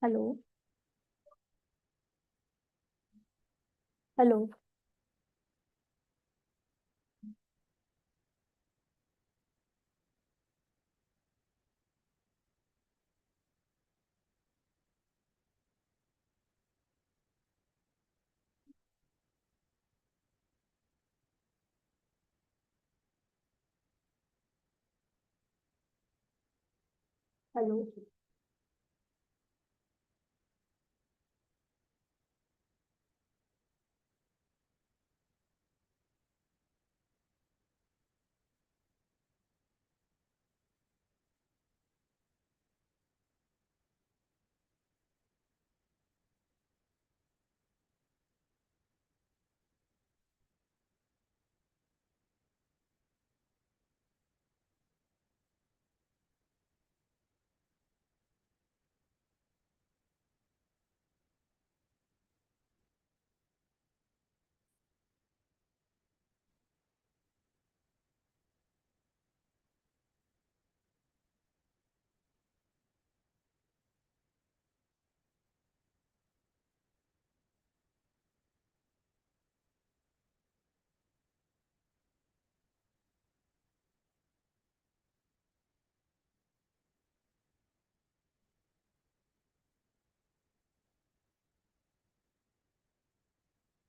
Hello. Hello. Hello.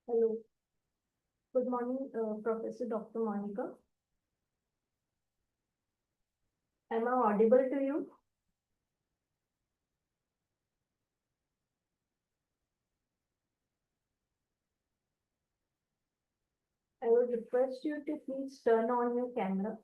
Hello. Good morning, professor doctor Monika. Am I audible to you? I would request you to please turn on your camera.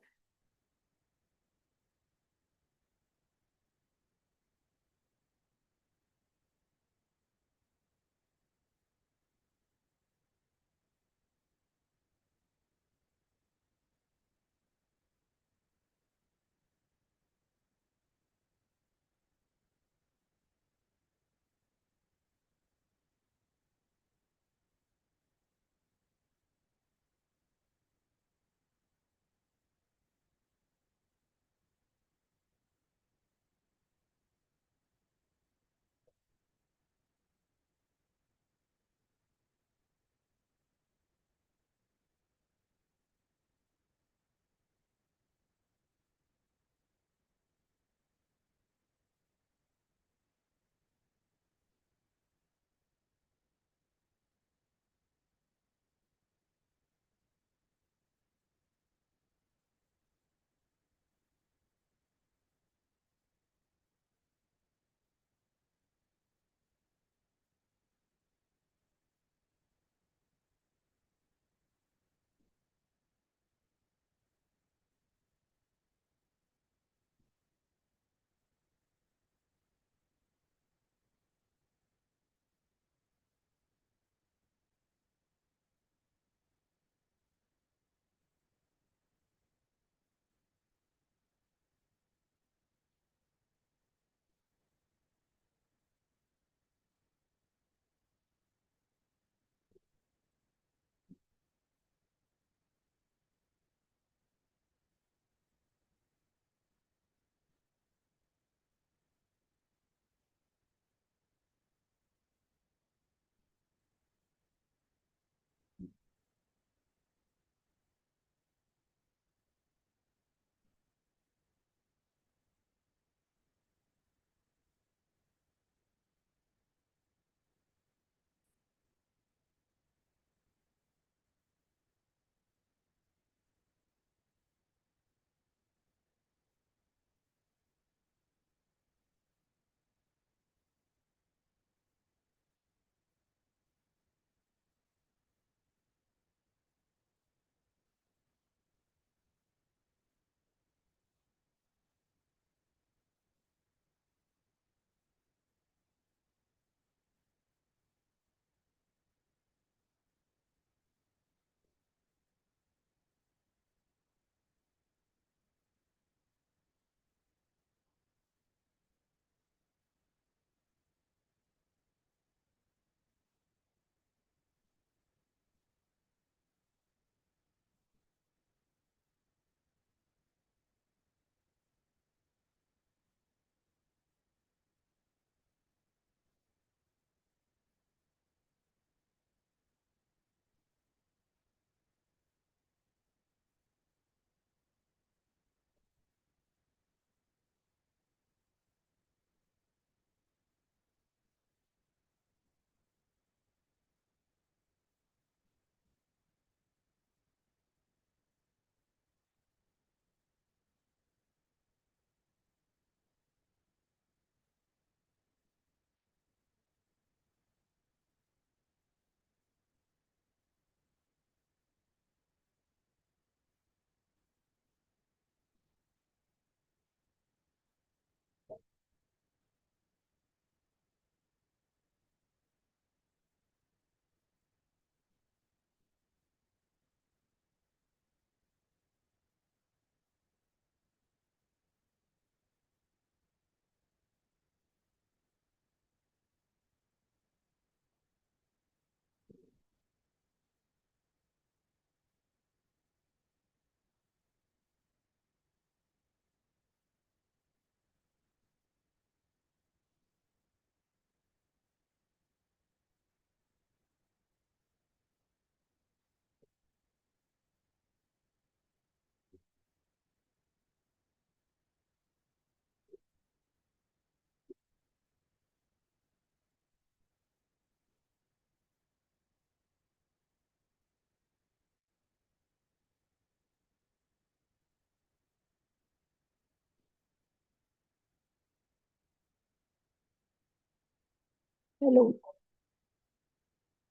Hello.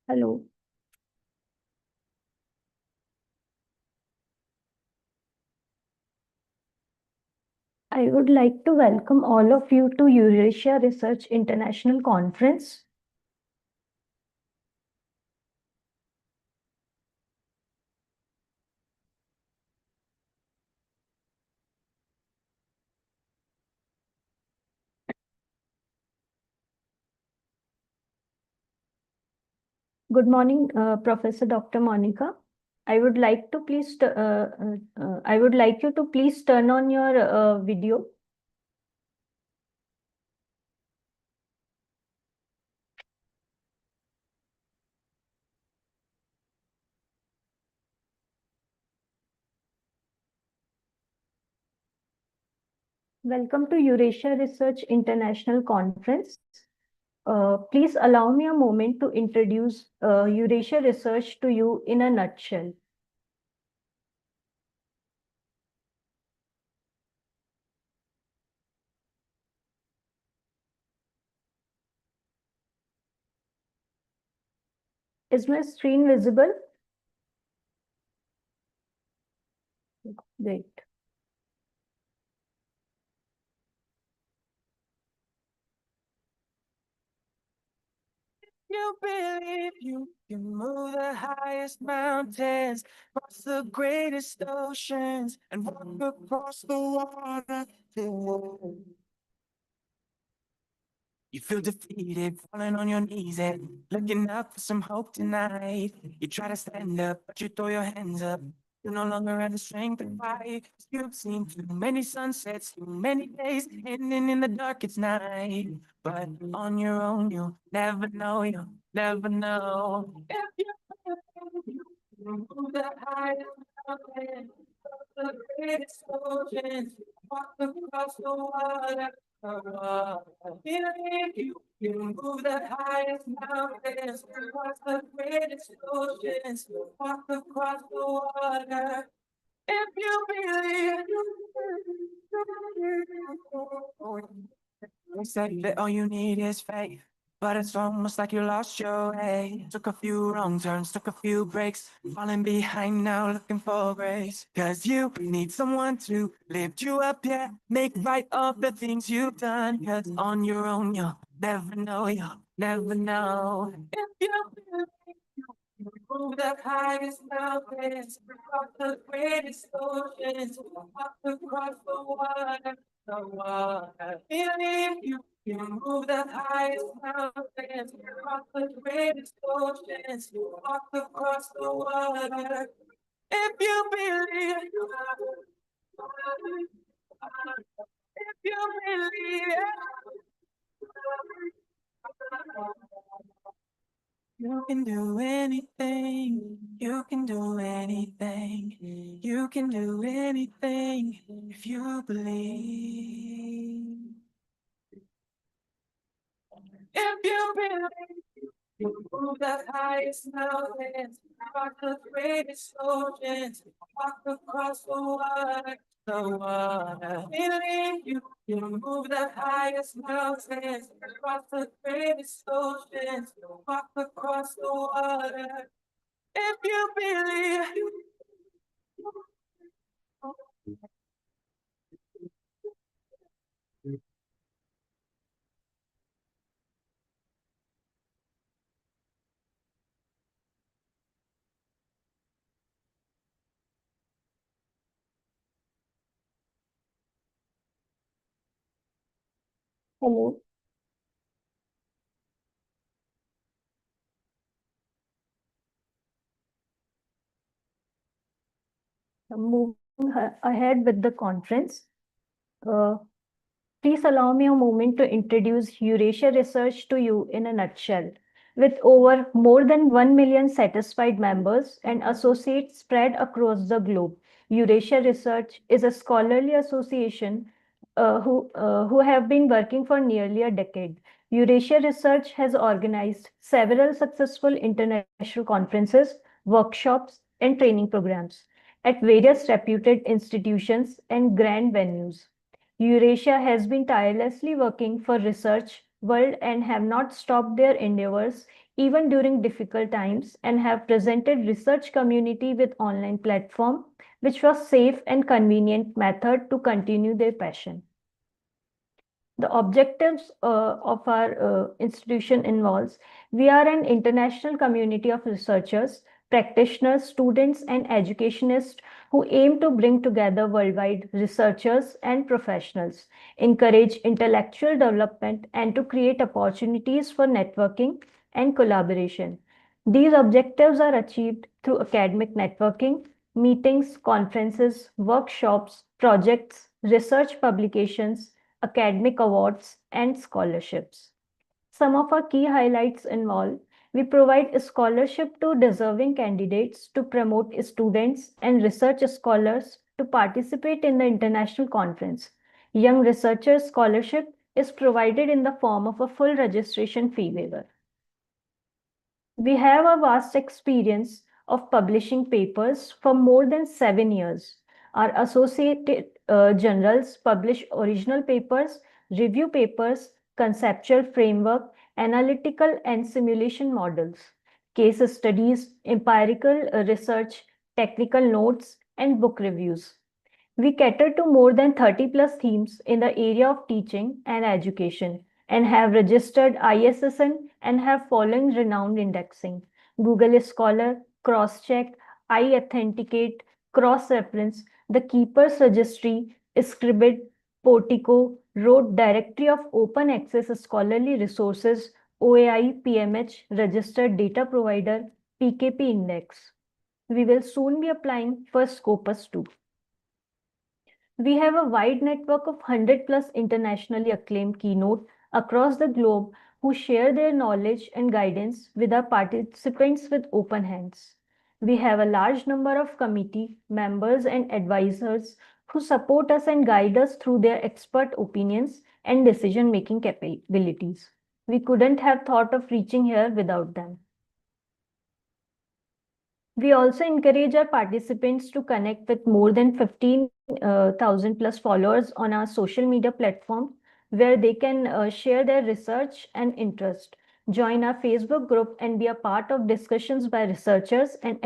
Hello. I would like to welcome all of you to Eurasia Research International Conference. Good morning, Professor Dr. Monica. I would like you to please turn on your video. Welcome to Eurasia Research International Conference. Please allow me a moment to introduce Eurasia Research to you in a nutshell. Is my screen visible? Great. You believe you can move the highest mountains, cross the greatest oceans, and walk across the water. You feel defeated, falling on your knees and looking up for some hope tonight. You try to stand up, but you throw your hands up. You no longer have the strength to fight. You've seen too many sunsets, too many days ending in the darkest night. But on your own, you'll never know, you'll never know. If you move the highest mountain, the greatest oceans, walk across the water. If you move the highest mountains, across the greatest oceans, walk across the water. If you believe, they say that all you need is faith, but it's almost like you lost your way. Took a few wrong turns, took a few breaks, falling behind now, looking for grace. Cause you need someone to lift you up, yeah, make right of the things you've done. Cause on your own, you'll never know, you'll never know. If you move the highest mountains, across the greatest oceans, walk across the water, the water. Believe you can move the highest mountains, across the greatest oceans, walk across the water. If you believe, if you believe. You can do anything, you can do anything, you can do anything if you believe. If you believe, you move the highest mountains, cross the greatest oceans, walk across the water, the water. Believe you can move the highest mountains, cross the greatest oceans, walk across the water. If you believe. Hello. Moving ahead with the conference. Uh, Please allow me a moment to introduce Eurasia Research to you in a nutshell. With over more than 1 million satisfied members and associates spread across the globe, Eurasia Research is a scholarly association who have been working for nearly a decade. Eurasia Research has organized several successful international conferences, workshops, and training programs at various reputed institutions and grand venues. Eurasia has been tirelessly working for research world and have not stopped their endeavors even during difficult times, and have presented research community with online platform which was safe and convenient method to continue their passion. The objectives of our institution involves: we are an international community of researchers, practitioners, students, and educationists who aim to bring together worldwide researchers and professionals, encourage intellectual development, and to create opportunities for networking and collaboration. These objectives are achieved through academic networking, meetings, conferences, workshops, projects, research publications, academic awards, and scholarships. Some of our key highlights involve: we provide a scholarship to deserving candidates to promote students and research scholars to participate in the international conference. Young Researchers Scholarship is provided in the form of a full registration fee waiver. We have a vast experience of publishing papers for more than 7 years. Our associated journals publish original papers, review papers, conceptual framework, analytical and simulation models, case studies, empirical research, technical notes, and book reviews. We cater to more than 30 plus themes in the area of teaching and education, and have registered ISSN and have following renowned indexing: Google Scholar, Crosscheck, iAuthenticate, Cross-Reference, the Keepers Registry, Scribd, Portico, Road Directory of Open Access Scholarly Resources, OAI PMH, Registered Data Provider, PKP Index. We will soon be applying for Scopus too. We have a wide network of 100 plus internationally acclaimed keynote across the globe who share their knowledge and guidance with our participants with open hands. We have a large number of committee members and advisors who support us and guide us through their expert opinions and decision-making capabilities. We couldn't have thought of reaching here without them. We also encourage our participants to connect with more than 15,000 plus followers on our social media platform, where they can share their research and interest, join our Facebook group, and be a part of discussions by researchers and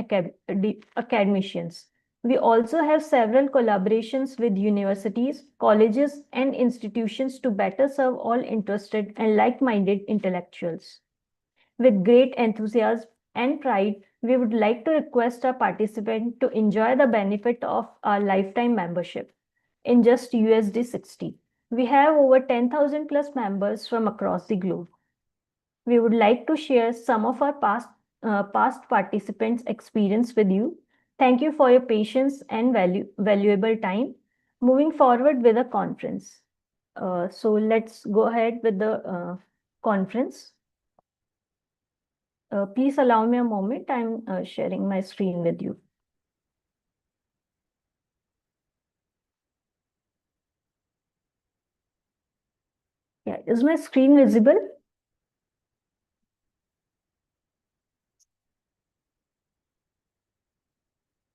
academicians. We also have several collaborations with universities, colleges, and institutions to better serve all interested and like-minded intellectuals. With great enthusiasm and pride, we would like to request our participants to enjoy the benefit of our lifetime membership in just USD 60. We have over 10,000 plus members from across the globe. We would like to share some of our past participants' experience with you. Thank you for your patience and valuable time. Moving forward with the conference. So let's go ahead with the conference. Please allow me a moment. I'm sharing my screen with you. Yeah, is my screen visible?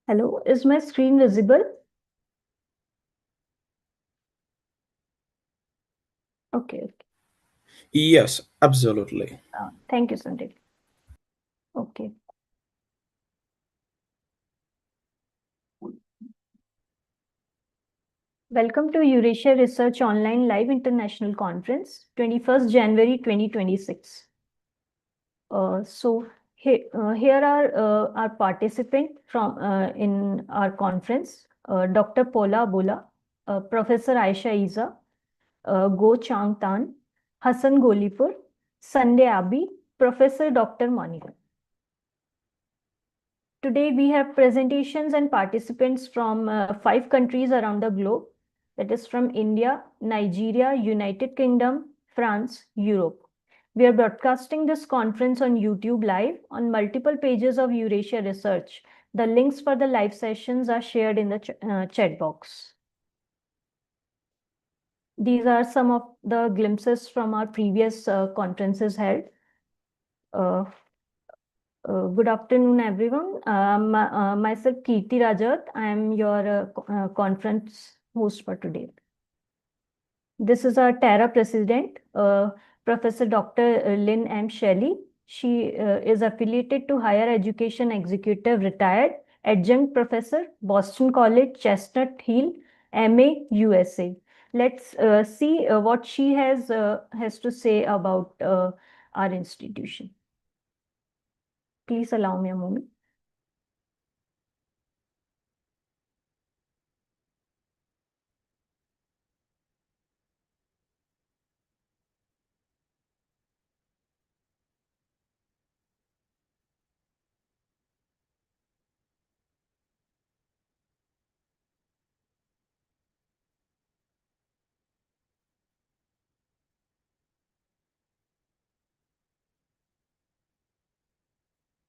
Hello, is my screen visible? Okay. Yes, absolutely. Thank you, Sandeep. Okay. Welcome to Eurasia Research Online Live International Conference, 21st January 2026. Here are our participants from in our conference: Dr. Pola Abola, Professor Aisha Isa, Go Chang Tan, Hassan Golipur, Sunday Abi, Professor Dr. Monica. Today we have presentations and participants from 5 countries around the globe. That is from India, Nigeria, United Kingdom, France, Europe. We are broadcasting this conference on YouTube Live on multiple pages of Eurasia Research. The links for the live sessions are shared in the chat box. These are some of the glimpses from our previous conferences held. Good afternoon, everyone. Myself, Kirti Rajat. I am your conference host for today. This is our TARA president, Professor Dr. Lynn M. Shelley. She is affiliated to Higher Education Executive, retired, adjunct professor, Boston College, Chestnut Hill, MA, USA. Let's see what she has to say about our institution. Please allow me a moment.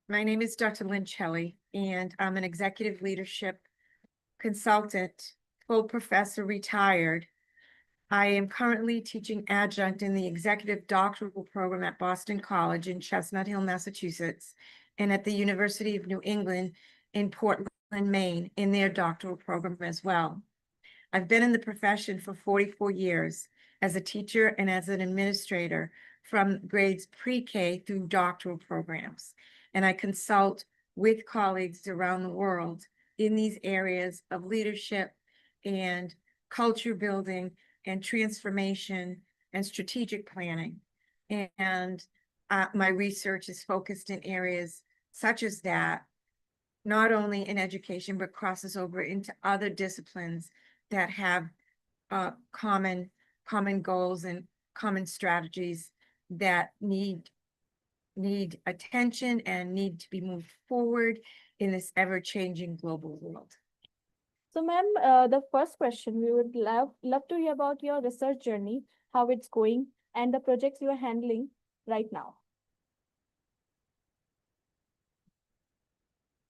My name is Dr. Lynn Shelley, and I'm an executive leadership consultant, full professor, retired. I am currently teaching adjunct in the executive doctoral program at Boston College in Chestnut Hill, Massachusetts, and at the University of New England in Portland, Maine, in their doctoral program as well. I've been in the profession for 44 years as a teacher and as an administrator from grades pre-K through doctoral programs. And I consult with colleagues around the world in these areas of leadership and culture building and transformation and strategic planning. And my research is focused in areas such as that, not only in education, but crosses over into other disciplines that have common goals and common strategies that need attention and need to be moved forward in this ever-changing global world. So, ma'am, the first question, we would love to hear about your research journey, how it's going, and the projects you are handling right now.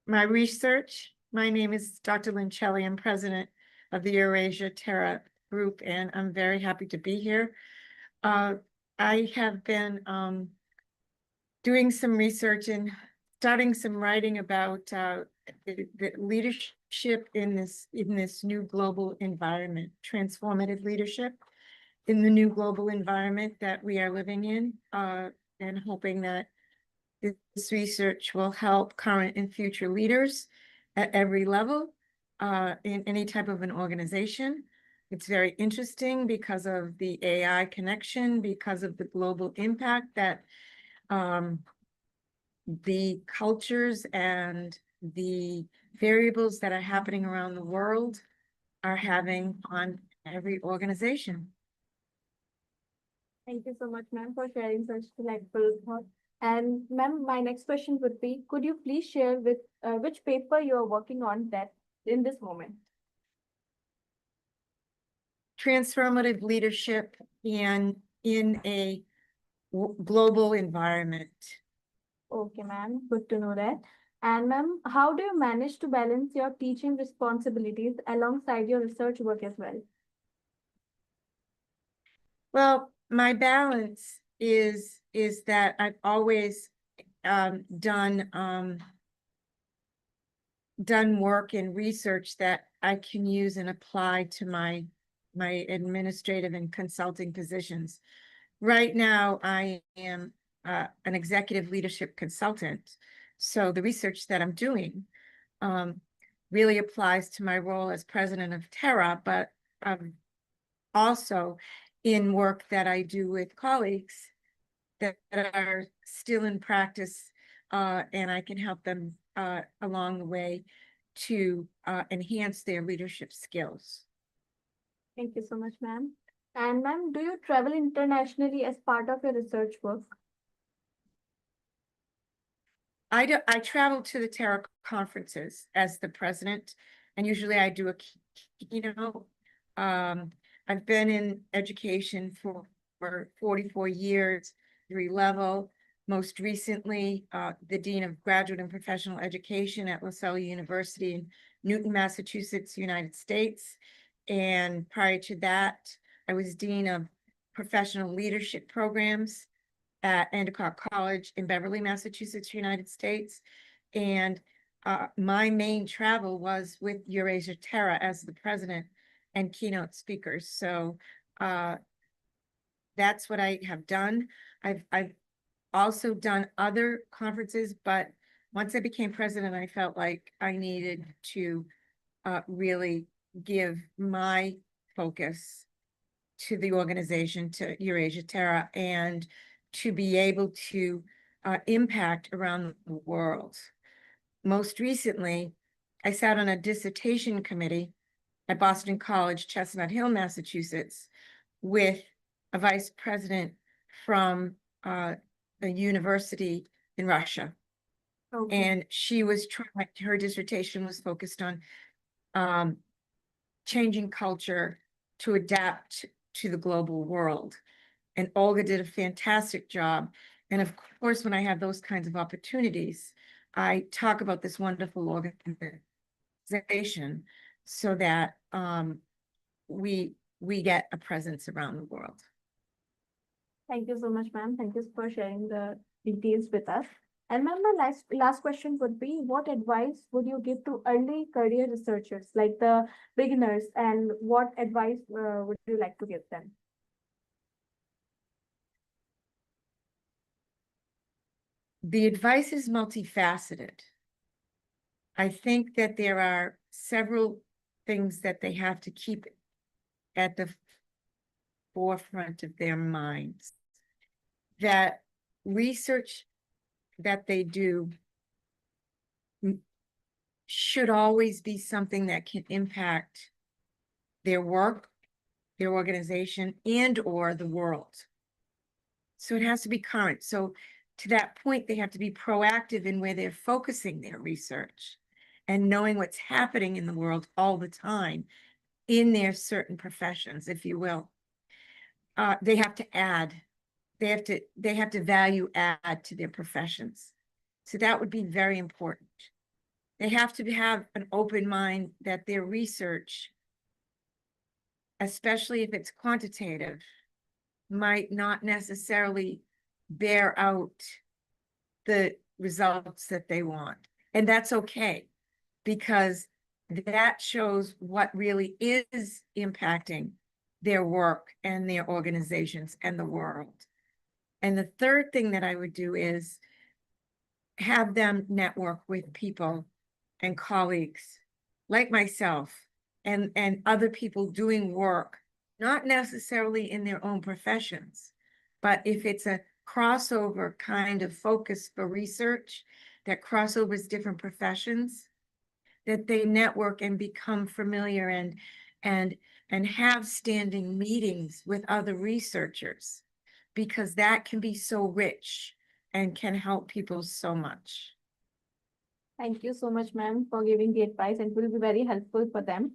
My research, my name is Dr. Lynn Shelley. I'm president of the Eurasia Terra group, and I'm very happy to be here. I have been doing some research and starting some writing about the leadership in this new global environment, transformative leadership in the new global environment that we are living in, and hoping that this research will help current and future leaders at every level in any type of an organization. It's very interesting because of the AI connection, because of the global impact that the cultures and the variables that are happening around the world are having on every organization. Thank you so much, ma'am, for sharing such delightful thoughts. And ma'am, my next question would be, could you please share with which paper you are working on that in this moment? Transformative leadership in a global environment. Okay, ma'am, good to know that. And ma'am, how do you manage to balance your teaching responsibilities alongside your research work as well? Well, my balance is that I've always done work and research that I can use and apply to my administrative and consulting positions. Right now, I am an executive leadership consultant. So the research that I'm doing really applies to my role as president of Terra, but also in work that I do with colleagues that are still in practice, and I can help them along the way to enhance their leadership skills. Thank you so much, ma'am. And ma'am, do you travel internationally as part of your research work? I travel to the Terra conferences as the president, and usually I do a keynote. I've been in education for 44 years, every level. Most recently, the Dean of Graduate and Professional Education at LaSalle University in Newton, Massachusetts, United States. And prior to that, I was Dean of Professional Leadership Programs at Endicott College in Beverly, Massachusetts, United States. And my main travel was with Eurasia Terra as the president and keynote speakers. So that's what I have done. I've also done other conferences, but once I became president, I felt like I needed to really give my focus to the organization, to Eurasia Terra, and to be able to impact around the world. Most recently, I sat on a dissertation committee at Boston College, Chestnut Hill, Massachusetts, with a vice president from a university in Russia. Okay. And she was trying, her dissertation was focused on changing culture to adapt to the global world. And Olga did a fantastic job. And of course, when I have those kinds of opportunities, I talk about this wonderful organization so that we get a presence around the world. Thank you so much, ma'am. Thank you for sharing the details with us. And ma'am, my last question would be, what advice would you give to early career researchers, like the beginners, and what advice would you like to give them? The advice is multifaceted. I think that there are several things that they have to keep at the forefront of their minds. That research that they do should always be something that can impact their work, their organization, and or the world. So it has to be current. So to that point, they have to be proactive in where they're focusing their research and knowing what's happening in the world all the time in their certain professions, if you will. They have to add, they have to value add to their professions. So that would be very important. They have to have an open mind that their research, especially if it's quantitative, might not necessarily bear out the results that they want. And that's okay, because that shows what really is impacting their work and their organizations and the world. And the third thing that I would do is have them network with people and colleagues like myself and other people doing work, not necessarily in their own professions, but if it's a crossover kind of focus for research that crossovers different professions, that they network and become familiar and have standing meetings with other researchers, because that can be so rich and can help people so much. Thank you so much, ma'am, for giving the advice, and it will be very helpful for them.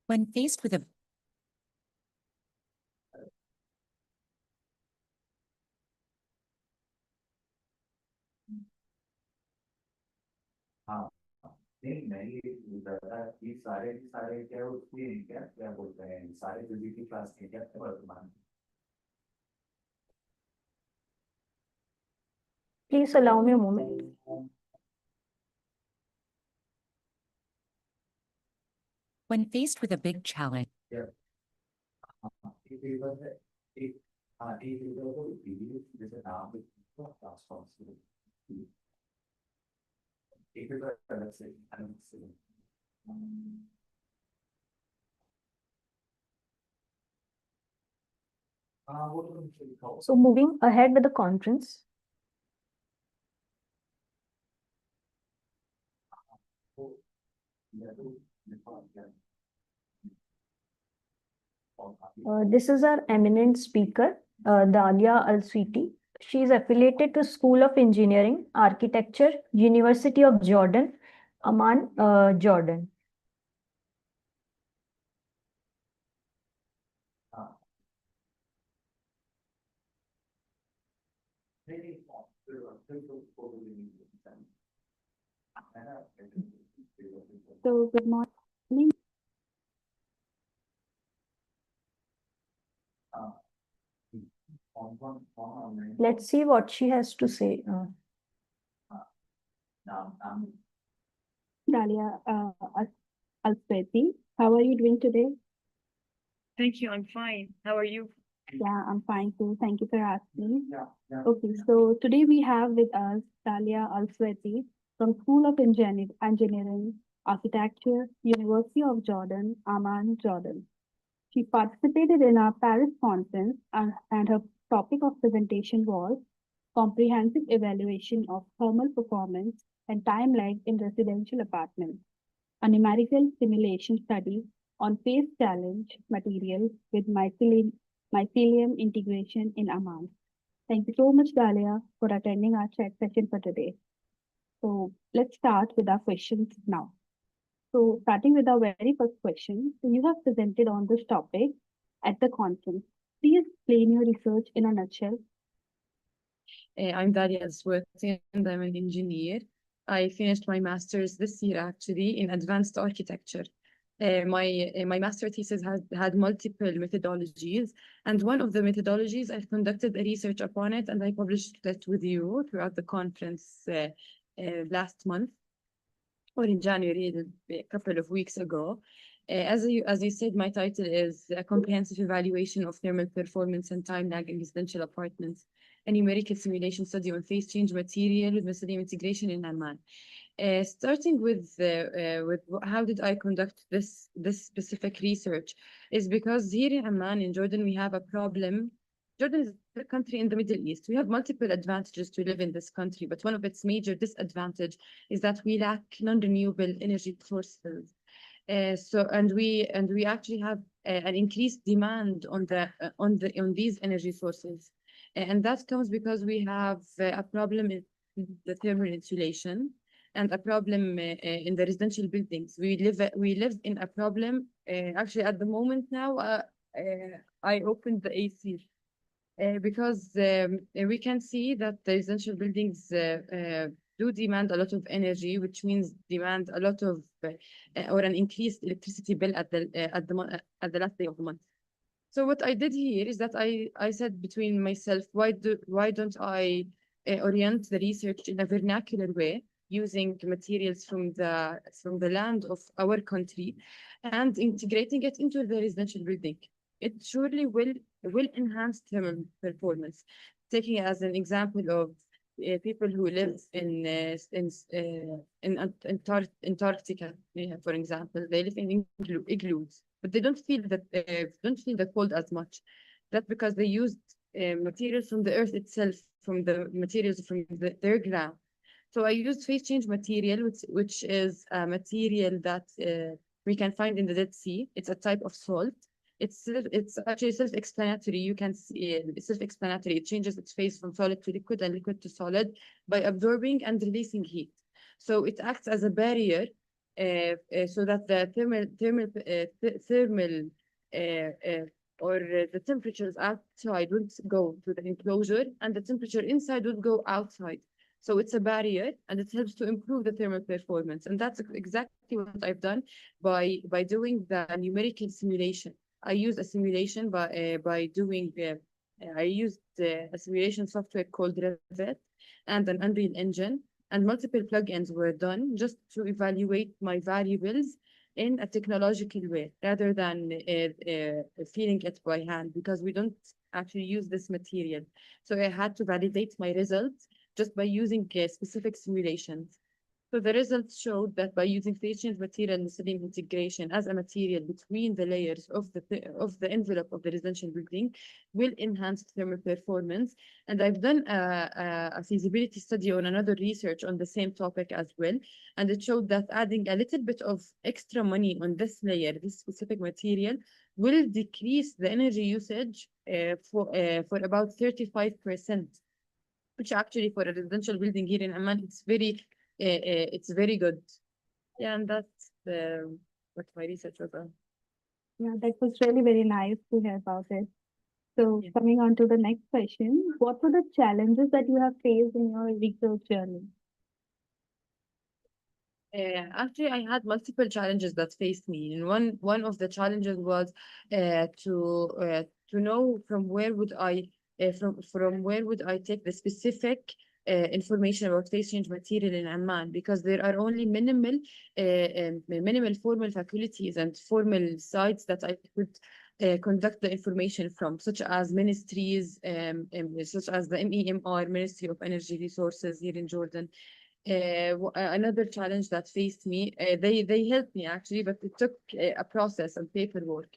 When faced with a नहीं नहीं ये सारे क्या उसमें नहीं क्या क्या बोलते हैं सारे फिजिक्स की क्लास के क्या वर्तमान Please allow me a moment. when faced with a big challenge, जैसे नाम So moving ahead with the conference. This is our eminent speaker, Dalia Al-Sweety. She is affiliated to School of Engineering, Architecture, University of Jordan, Amman, Jordan. So good morning. Let's see what she has to say. Dalia Alfredi. How are you doing today? Thank you, I'm fine. How are you? Yeah, I'm fine too. Thank you for asking. Okay, so today we have with us Dalia Alfredi from School of Engineering, Architecture, University of Jordan, Amman, Jordan. She participated in our Paris conference and her topic of presentation was comprehensive evaluation of thermal performance and time lag in residential apartments, a numerical simulation study on phase challenge material with mycelium integration in Amman. Thank you so much, Dalia, for attending our chat session for today. So let's start with our questions now. So starting with our very first question, so you have presented on this topic at the conference. Please explain your research in a nutshell. I'm Dalia Aswati and I'm an engineer. I finished my master's this year actually in advanced architecture. My master thesis had multiple methodologies, and one of the methodologies I conducted a research upon it, and I published it with you throughout the conference last month, or in January, a couple of weeks ago. As you said, my title is A Comprehensive Evaluation of Thermal Performance and Time Lag in Residential Apartments, a numerical simulation study on phase change material with mycelium integration in Amman. Starting with how did I conduct this specific research is because here in Amman, in Jordan, we have a problem. Jordan is a country in the Middle East. We have multiple advantages to live in this country, but one of its major disadvantage is that we lack non-renewable energy sources. And we actually have an increased demand on these energy sources, and that comes because we have a problem in the thermal insulation and a problem in the residential buildings. We live in a problem. Actually, at the moment now, I opened the AC. Because we can see that the residential buildings do demand a lot of energy, which means demand a lot of or an increased electricity bill at the last day of the month. So what I did here is that I said between myself, why don't I orient the research in a vernacular way, using materials from the land of our country and integrating it into the residential building. It surely will enhance thermal performance. Taking as an example of people who live in Antarctica, for example, they live in igloos, but they don't feel the cold as much. That's because they used materials from the earth itself, from the materials from their ground. So I used phase change material, which is a material that we can find in the Dead Sea. It's a type of salt. It's actually self-explanatory. You can see it's self-explanatory. It changes its phase from solid to liquid and liquid to solid by absorbing and releasing heat. So it acts as a barrier so that the thermal or the temperatures outside would go to the enclosure and the temperature inside would go outside. So it's a barrier and it helps to improve the thermal performance. And that's exactly what I've done by doing the numerical simulation. I used a simulation by doing, I used a simulation software called Revit and an Unreal Engine, and multiple plugins were done just to evaluate my variables in a technological way rather than feeling it by hand, because we don't actually use this material. So I had to validate my results just by using specific simulations. So the results showed that by using phase change material and mycelium integration as a material between the layers of the envelope of the residential building will enhance thermal performance. And I've done a feasibility study on another research on the same topic as well. And it showed that adding a little bit of extra money on this layer, this specific material, will decrease the energy usage for about 35%, which actually for a residential building here in Amman, it's very good. Yeah, and that's what my research was on. Yeah, that was really very nice to hear about it. So Yeah. coming on to the next question, what were the challenges that you have faced in your research journey? Actually, I had multiple challenges that faced me, and one of the challenges was to know from where would I from where would I take the specific information about phase change material in Amman, because there are only minimal formal faculties and formal sites that I could conduct the information from, such as ministries, such as the MEMR, Ministry of Energy Resources here in Jordan. Another challenge that faced me, they helped me actually, but it took a process and paperwork.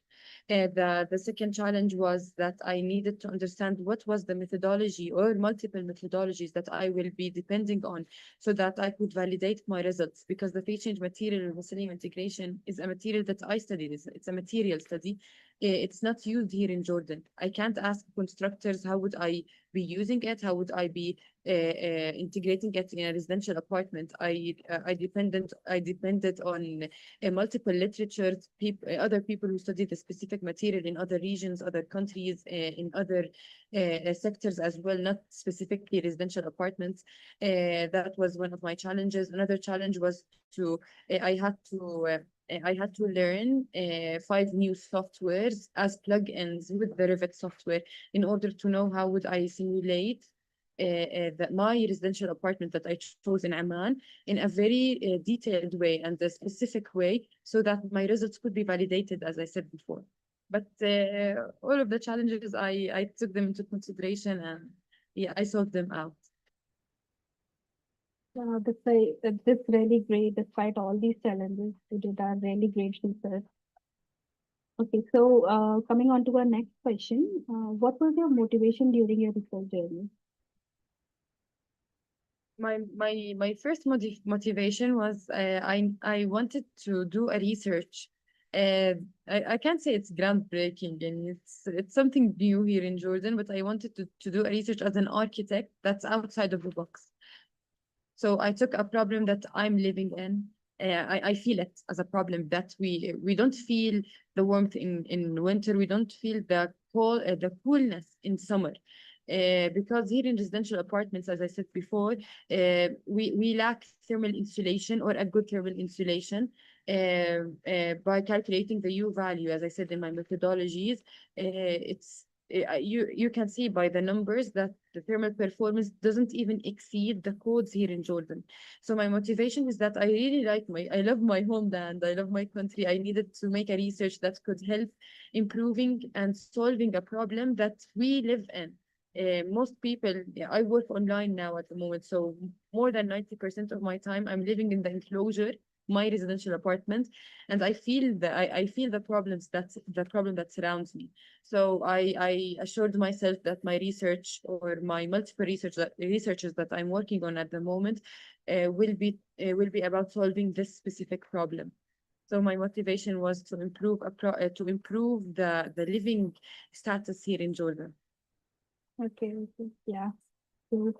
The second challenge was that I needed to understand what was the methodology or multiple methodologies that I will be depending on, so that I could validate my results, because the phase change material and Muslim integration is a material that I studied. It's a material study. It's not used here in Jordan. I can't ask constructors how would I be using it, how would I be integrating it in a residential apartment. I depended on multiple literatures, other people who study the specific material in other regions, other countries, in other sectors as well, not specifically residential apartments. That was one of my challenges. Another challenge was to I had to I had to learn 5 new softwares as plugins with the Revit software in order to know how would I simulate my residential apartment that I chose in Amman in a very detailed way and a specific way, so that my results could be validated, as I said before. But all of the challenges, I took them into consideration, and yeah, I solved them out. This really great. Despite all these challenges, you did a really great research. Okay, so coming on to our next question, what was your motivation during your research journey? My first motivation was I wanted to do a research. I can't say it's groundbreaking and it's something new here in Jordan, but I wanted to do a research as an architect that's outside of the box. So I took a problem that I'm living in. I feel it as a problem that we don't feel the warmth in winter. We don't feel the coolness in summer. Because here in residential apartments, as I said before, we lack thermal insulation or a good thermal insulation. By calculating the U value, as I said in my methodologies, you can see by the numbers that the thermal performance doesn't even exceed the codes here in Jordan. So my motivation is that I love my homeland, I love my country. I needed to make a research that could help improving and solving a problem that we live in. Most people, I work online now at the moment, so more than 90% of my time I'm living in the enclosure, my residential apartment, and I feel the problem that surrounds me. So I assured myself that my research or my multiple researches that I'm working on at the moment will be about solving this specific problem. So my motivation was to improve the living status here in Jordan. Okay, yeah. Good.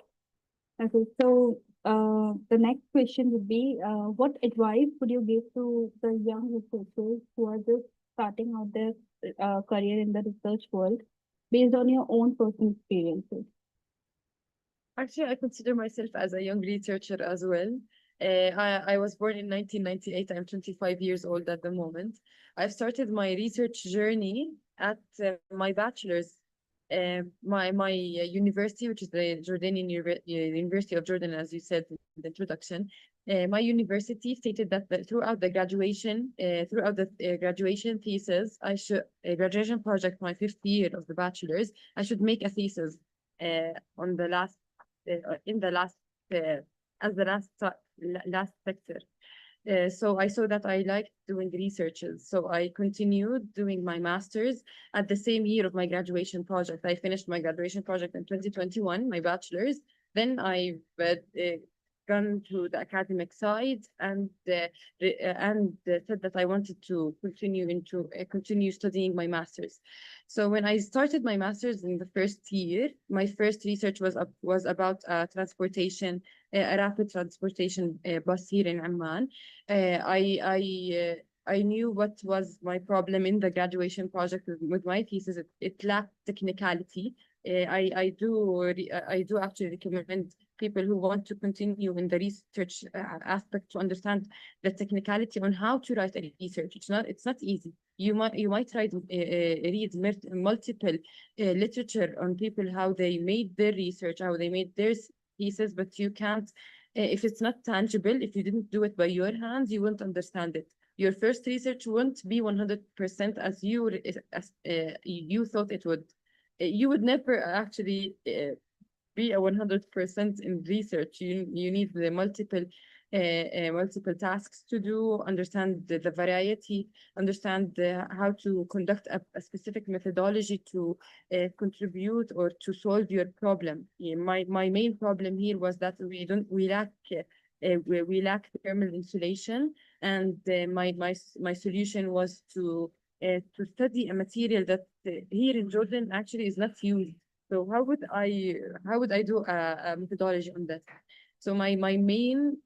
Okay, so the next question would be, what advice would you give to the young researchers who are just starting out their career in the research world based on your own personal experiences? Actually, I consider myself as a young researcher as well. I was born in 1998. I'm 25 years old at the moment. I've started my research journey at my bachelor's. My university, which is the Jordanian University of Jordan, as you said in the introduction, my university stated that throughout the graduation thesis, graduation project, my 5th year of the bachelor's, I should make a thesis on the last in the last as the last sector. So I saw that I liked doing researches. So I continued doing my master's at the same year of my graduation project. I finished my graduation project in 2021, my bachelor's. Then I gone to the academic side and said that I wanted to continue studying my master's. So when I started my master's in the first year, my first research was about transportation, a rapid transportation bus here in Amman. I I knew what was my problem in the graduation project with my thesis. It lacked technicality. I do actually recommend people who want to continue in the research aspect to understand the technicality on how to write a research. It's not easy. You might read multiple literature on people, how they made their research, how they made their thesis, but you can't, if it's not tangible, if you didn't do it by your hands, you won't understand it. Your first research won't be 100% as you thought it would. You would never actually be a 100% in research. You need the multiple tasks to do, understand the variety, understand how to conduct a specific methodology to contribute or to solve your problem. My main problem here was that we lack thermal insulation, and my solution was to study a material that here in Jordan actually is not used. So how would I do a methodology on that? So my main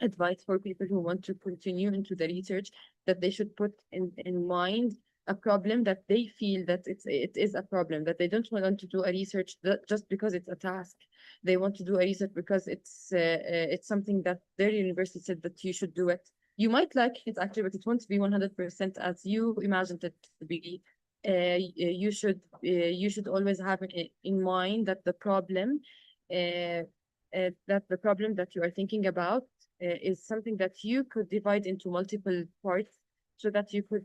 advice for people who want to continue into the research, that they should put in mind a problem that they feel that it is a problem, that they don't want to do a research just because it's a task. They want to do a research because it's something that their university said that you should do it. You might like it actually, but it won't be 100% as you imagined it to be. You should always have in mind that the problem that you are thinking about is something that you could divide into multiple parts, so that you could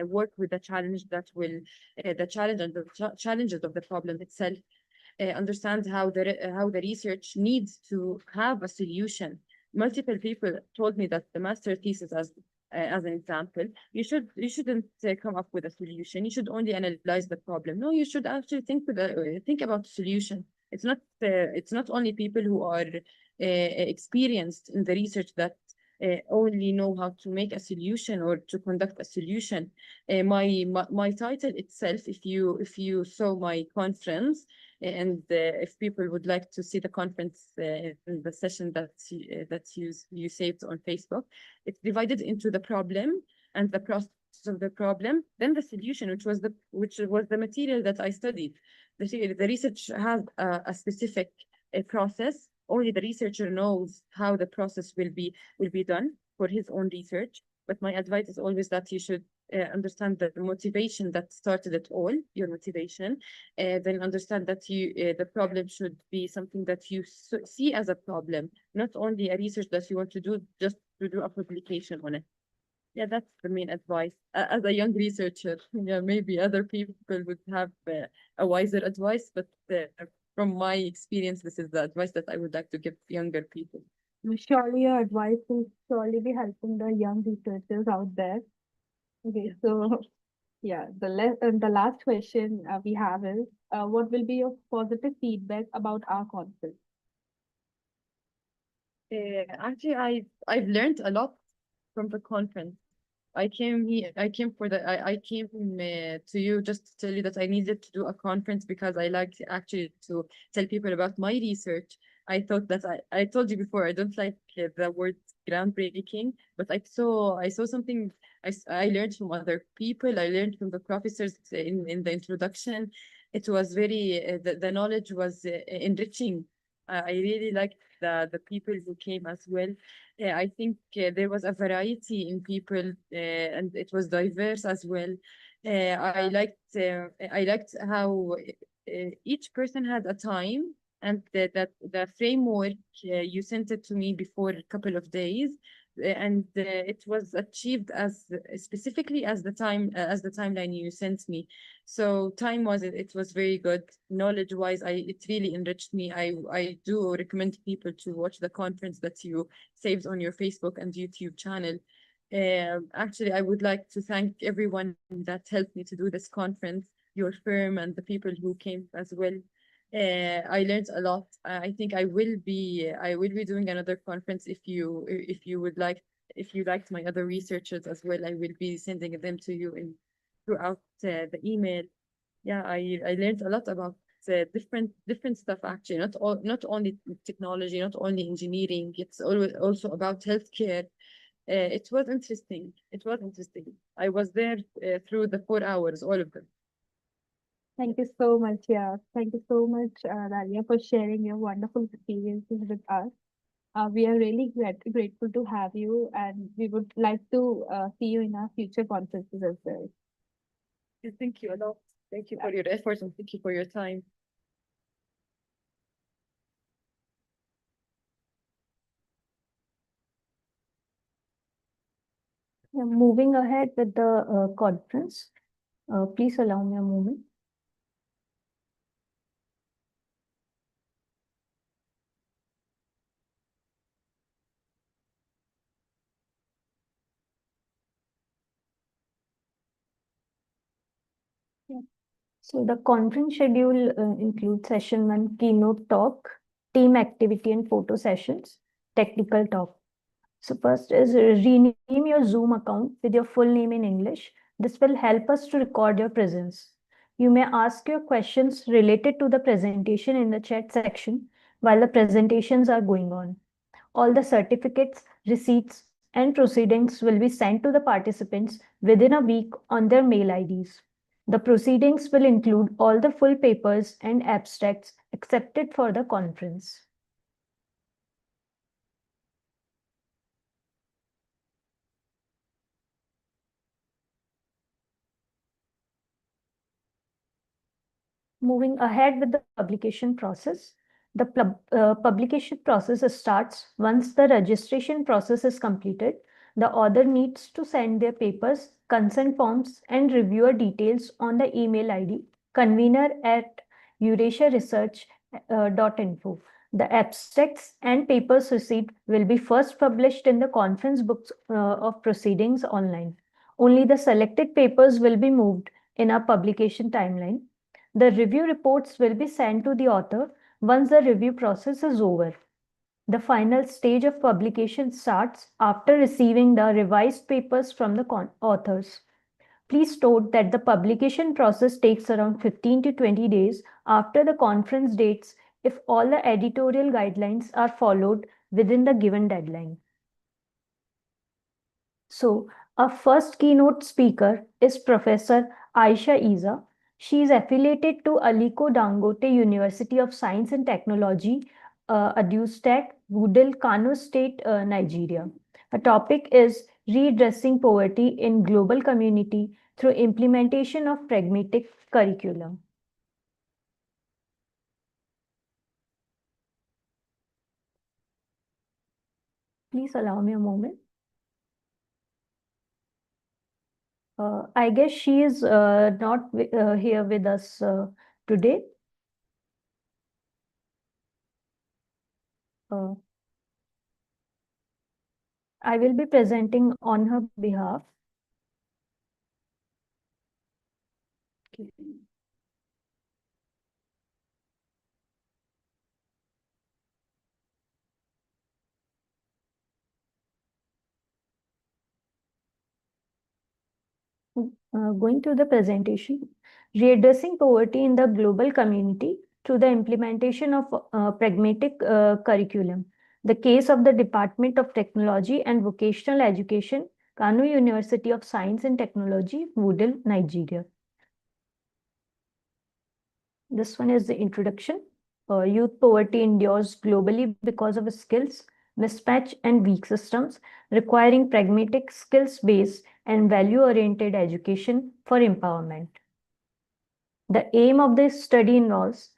work with the challenge the challenge and the challenges of the problem itself. Understand how the research needs to have a solution. Multiple people told me that the master thesis, as an example, you shouldn't come up with a solution. You should only analyze the problem. No, you should actually think about the solution. It's not only people who are experienced in the research that only know how to make a solution or to conduct a solution. My title itself, if you saw my conference, and if people would like to see the conference in the session that you saved on Facebook, it's divided into the problem and the process of the problem, then the solution, which was the material that I studied. The research has a specific process. Only the researcher knows how the process will be done for his own research. But my advice is always that you should understand the motivation that started it all, your motivation, then understand that the problem should be something that you see as a problem, not only a research that you want to do just to do a publication on it. Yeah, that's the main advice. As a young researcher, yeah, maybe other people would have a wiser advice, but from my experience, this is the advice that I would like to give younger people. Surely your advice will surely be helping the young researchers out there. Okay, so yeah, the last question we have is, what will be your positive feedback about our conference? Actually, I've learned a lot from the conference. I came to you just to tell you that I needed to do a conference because I like actually to tell people about my research. I thought that I told you before, I don't like the word groundbreaking, but I saw something I learned from other people. I learned from the professors in the introduction. It was very, the knowledge was enriching. I really liked the people who came as well. I think there was a variety in people, and it was diverse as well. I liked how each person had a time, and that the framework you sent it to me before a couple of days, and it was achieved as specifically as the timeline you sent me. So it was very good. Knowledge wise, it really enriched me. I do recommend people to watch the conference that you saved on your Facebook and YouTube channel. Actually, I would like to thank everyone that helped me to do this conference, your firm and the people who came as well. I learned a lot. I think I will be doing another conference if you liked my other researchers as well. I will be sending them to you throughout the email. Yeah, I learned a lot about different stuff actually. Not only technology, not only engineering. It's always also about healthcare. It was interesting. It was interesting. I was there through the 4 hours, all of them. Thank you so much. Yeah. Thank you so much, Dalia, for sharing your wonderful experiences with us. We are really grateful to have you, and we would like to see you in our future conferences as well. Thank you a lot. Thank you for your efforts and thank you for your time. Yeah, moving ahead with the conference, please allow me a moment. Yeah. So the conference schedule includes session 1, keynote talk, team activity and photo sessions, technical talk. So first is rename your Zoom account with your full name in English. This will help us to record your presence. You may ask your questions related to the presentation in the chat section while the presentations are going on. All the certificates, receipts, and proceedings will be sent to the participants within a week on their mail IDs. The proceedings will include all the full papers and abstracts accepted for the conference. Moving ahead with the publication process. The publication process starts once the registration process is completed. The author needs to send their papers, consent forms, and reviewer details on the email ID convener@eurasiaresearch.info. The abstracts and papers received will be first published in the conference books of proceedings online. Only the selected papers will be moved in our publication timeline. The review reports will be sent to the author once the review process is over. The final stage of publication starts after receiving the revised papers from the authors. Please note that the publication process takes around 15 to 20 days after the conference dates if all the editorial guidelines are followed within the given deadline. So, our first keynote speaker is Professor Aisha Isa. She is affiliated to Aliko Dangote University of Science and Technology, Adustek, Wudil, Kano State, Nigeria. Her topic is Redressing Poverty in Global Community through Implementation of Pragmatic Curriculum. Please allow me a moment. I guess she is not here with us today. I will be presenting on her behalf. Okay. Going to the presentation, readdressing poverty in the global community through the implementation of pragmatic curriculum. The case of the Department of Technology and Vocational Education, Kano University of Science and Technology, Wudil, Nigeria. This one is the introduction. Youth poverty endures globally because of skills mismatch and weak systems, requiring pragmatic, skills-based, and value-oriented education for empowerment. The aim of this study involves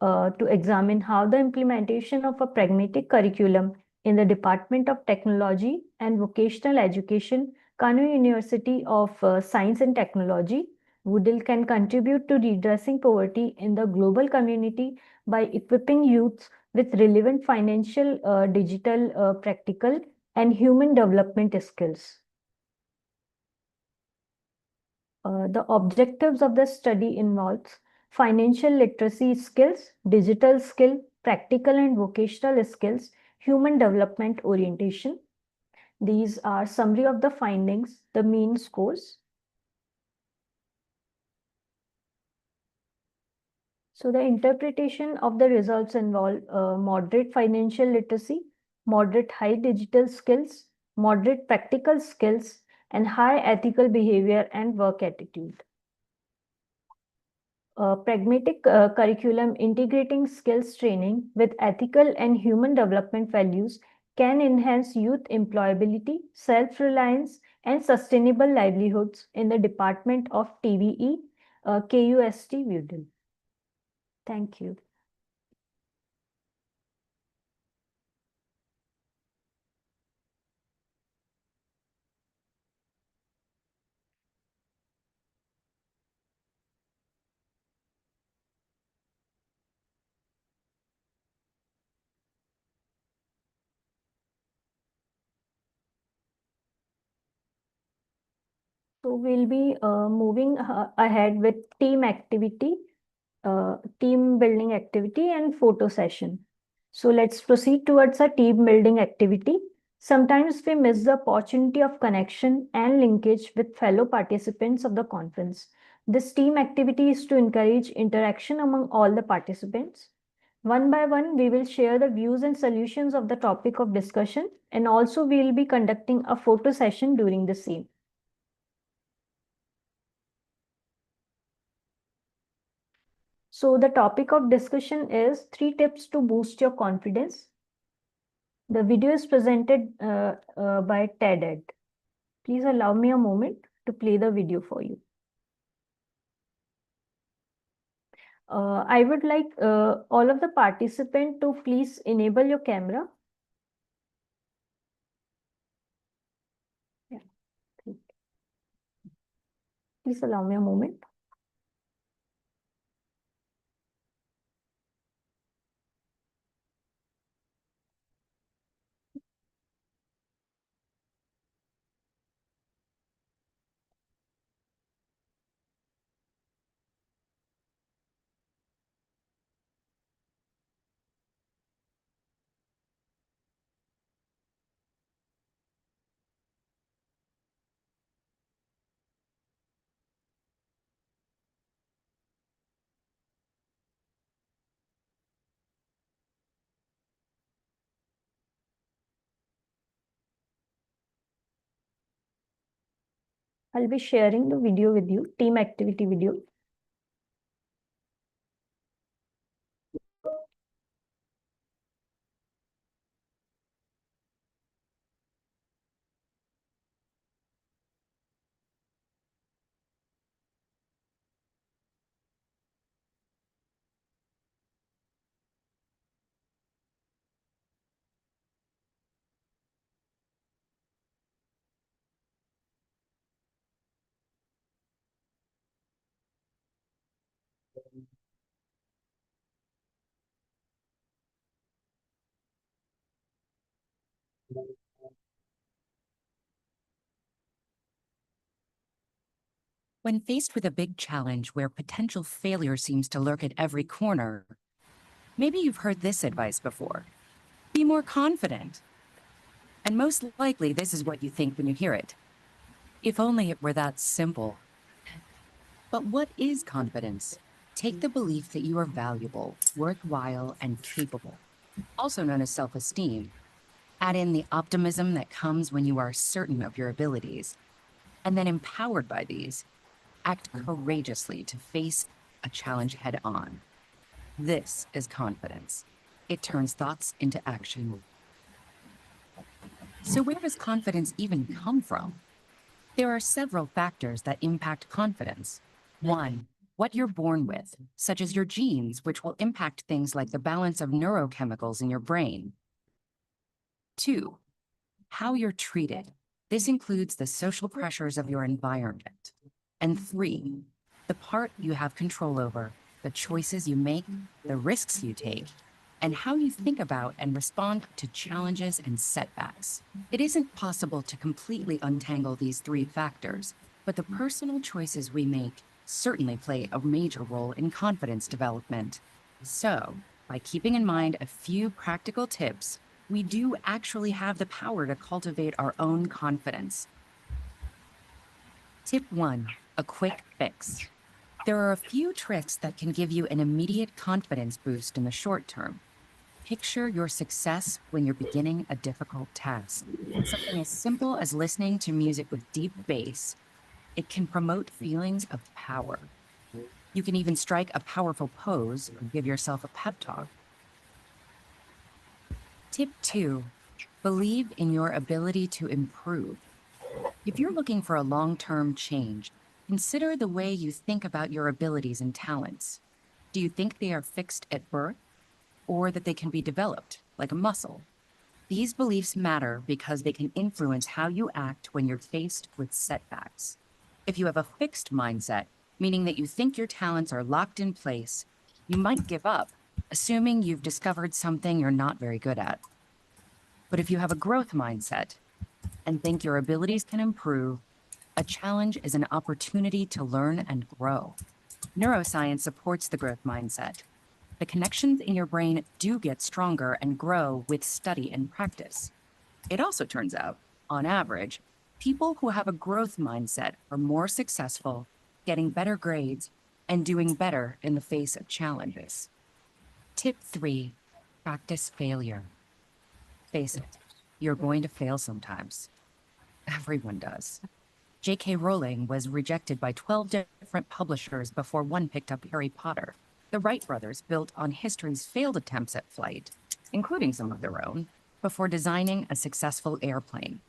to examine how the implementation of a pragmatic curriculum in the Department of Technology and Vocational Education, Kano University of Science and Technology, Wudil can contribute to redressing poverty in the global community by equipping youths with relevant financial, digital, practical, and human development skills. The objectives of the study involves financial literacy skills, digital skill, practical and vocational skills, human development orientation. These are summary of the findings, the mean scores. So the interpretation of the results involve moderate financial literacy, moderate high digital skills, moderate practical skills, and high ethical behavior and work attitude. A pragmatic curriculum integrating skills training with ethical and human development values can enhance youth employability, self-reliance, and sustainable livelihoods in the Department of TVE, KUST, Udall. Thank you. So we'll be moving ahead with team activity, team building activity and photo session. So let's proceed towards a team building activity. Sometimes we miss the opportunity of connection and linkage with fellow participants of the conference. This team activity is to encourage interaction among all the participants. One by one, we will share the views and solutions of the topic of discussion, and also we will be conducting a photo session during the same. So the topic of discussion is 3 tips to boost your confidence. The video is presented by TED. Please allow me a moment to play the video for you. I would like all of the participants to please enable your camera. Yeah. Please allow me a moment. I'll be sharing the video with you, team activity video. When faced with a big challenge where potential failure seems to lurk at every corner, maybe you've heard this advice before. Be more confident. And most likely, this is what you think when you hear it. If only it were that simple. But what is confidence? Take the belief that you are valuable, worthwhile, and capable, also known as self-esteem. Add in the optimism that comes when you are certain of your abilities. And then empowered by these, act courageously to face a challenge head on. This is confidence. It turns thoughts into action. So where does confidence even come from? There are several factors that impact confidence. 1, what you're born with, such as your genes, which will impact things like the balance of neurochemicals in your brain. 2, how you're treated. This includes the social pressures of your environment. And 3, the part you have control over, the choices you make, the risks you take, and how you think about and respond to challenges and setbacks. It isn't possible to completely untangle these 3 factors, but the personal choices we make certainly play a major role in confidence development. So, by keeping in mind a few practical tips, we do actually have the power to cultivate our own confidence. Tip 1, a quick fix. There are a few tricks that can give you an immediate confidence boost in the short term. Picture your success when you're beginning a difficult task. Something as simple as listening to music with deep bass. It can promote feelings of power. You can even strike a powerful pose or give yourself a pep talk. Tip 2, believe in your ability to improve. If you're looking for a long-term change, consider the way you think about your abilities and talents. Do you think they are fixed at birth, or that they can be developed, like a muscle? These beliefs matter because they can influence how you act when you're faced with setbacks. If you have a fixed mindset, meaning that you think your talents are locked in place, you might give up, assuming you've discovered something you're not very good at. But if you have a growth mindset and think your abilities can improve, a challenge is an opportunity to learn and grow. Neuroscience supports the growth mindset. The connections in your brain do get stronger and grow with study and practice. It also turns out, on average, people who have a growth mindset are more successful, getting better grades, and doing better in the face of challenges. Tip 3, practice failure. Face it, you're going to fail sometimes. Everyone does. J.K. Rowling was rejected by 12 different publishers before one picked up Harry Potter. The Wright brothers built on history's failed attempts at flight, including some of their own, before designing a successful airplane.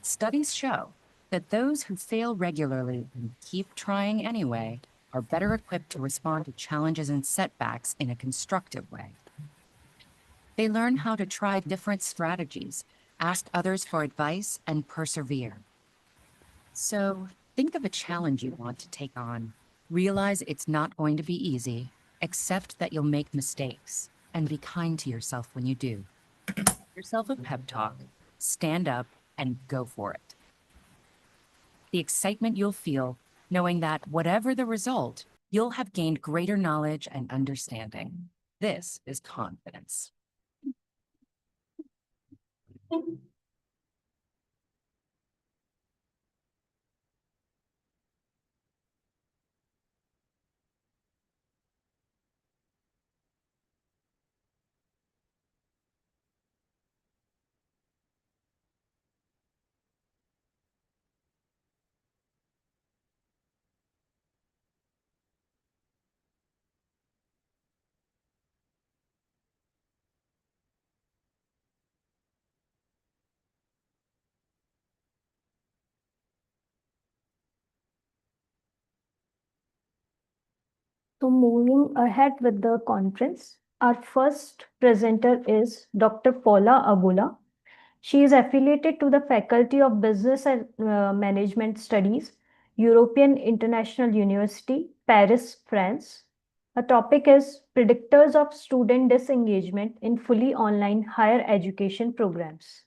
Studies show that those who fail regularly and keep trying anyway are better equipped to respond to challenges and setbacks in a constructive way. They learn how to try different strategies, ask others for advice, and persevere. So think of a challenge you want to take on. Realize it's not going to be easy. Accept that you'll make mistakes, and be kind to yourself when you do. Give yourself a pep talk, stand up, and go for it. The excitement you'll feel knowing that whatever the result, you'll have gained greater knowledge and understanding. This is confidence. So moving ahead with the conference, our first presenter is Dr. Paula Abula. She is affiliated to the Faculty of Business and Management Studies, European International University, Paris, France. Her topic is Predictors of Student Disengagement in Fully Online Higher Education Programs.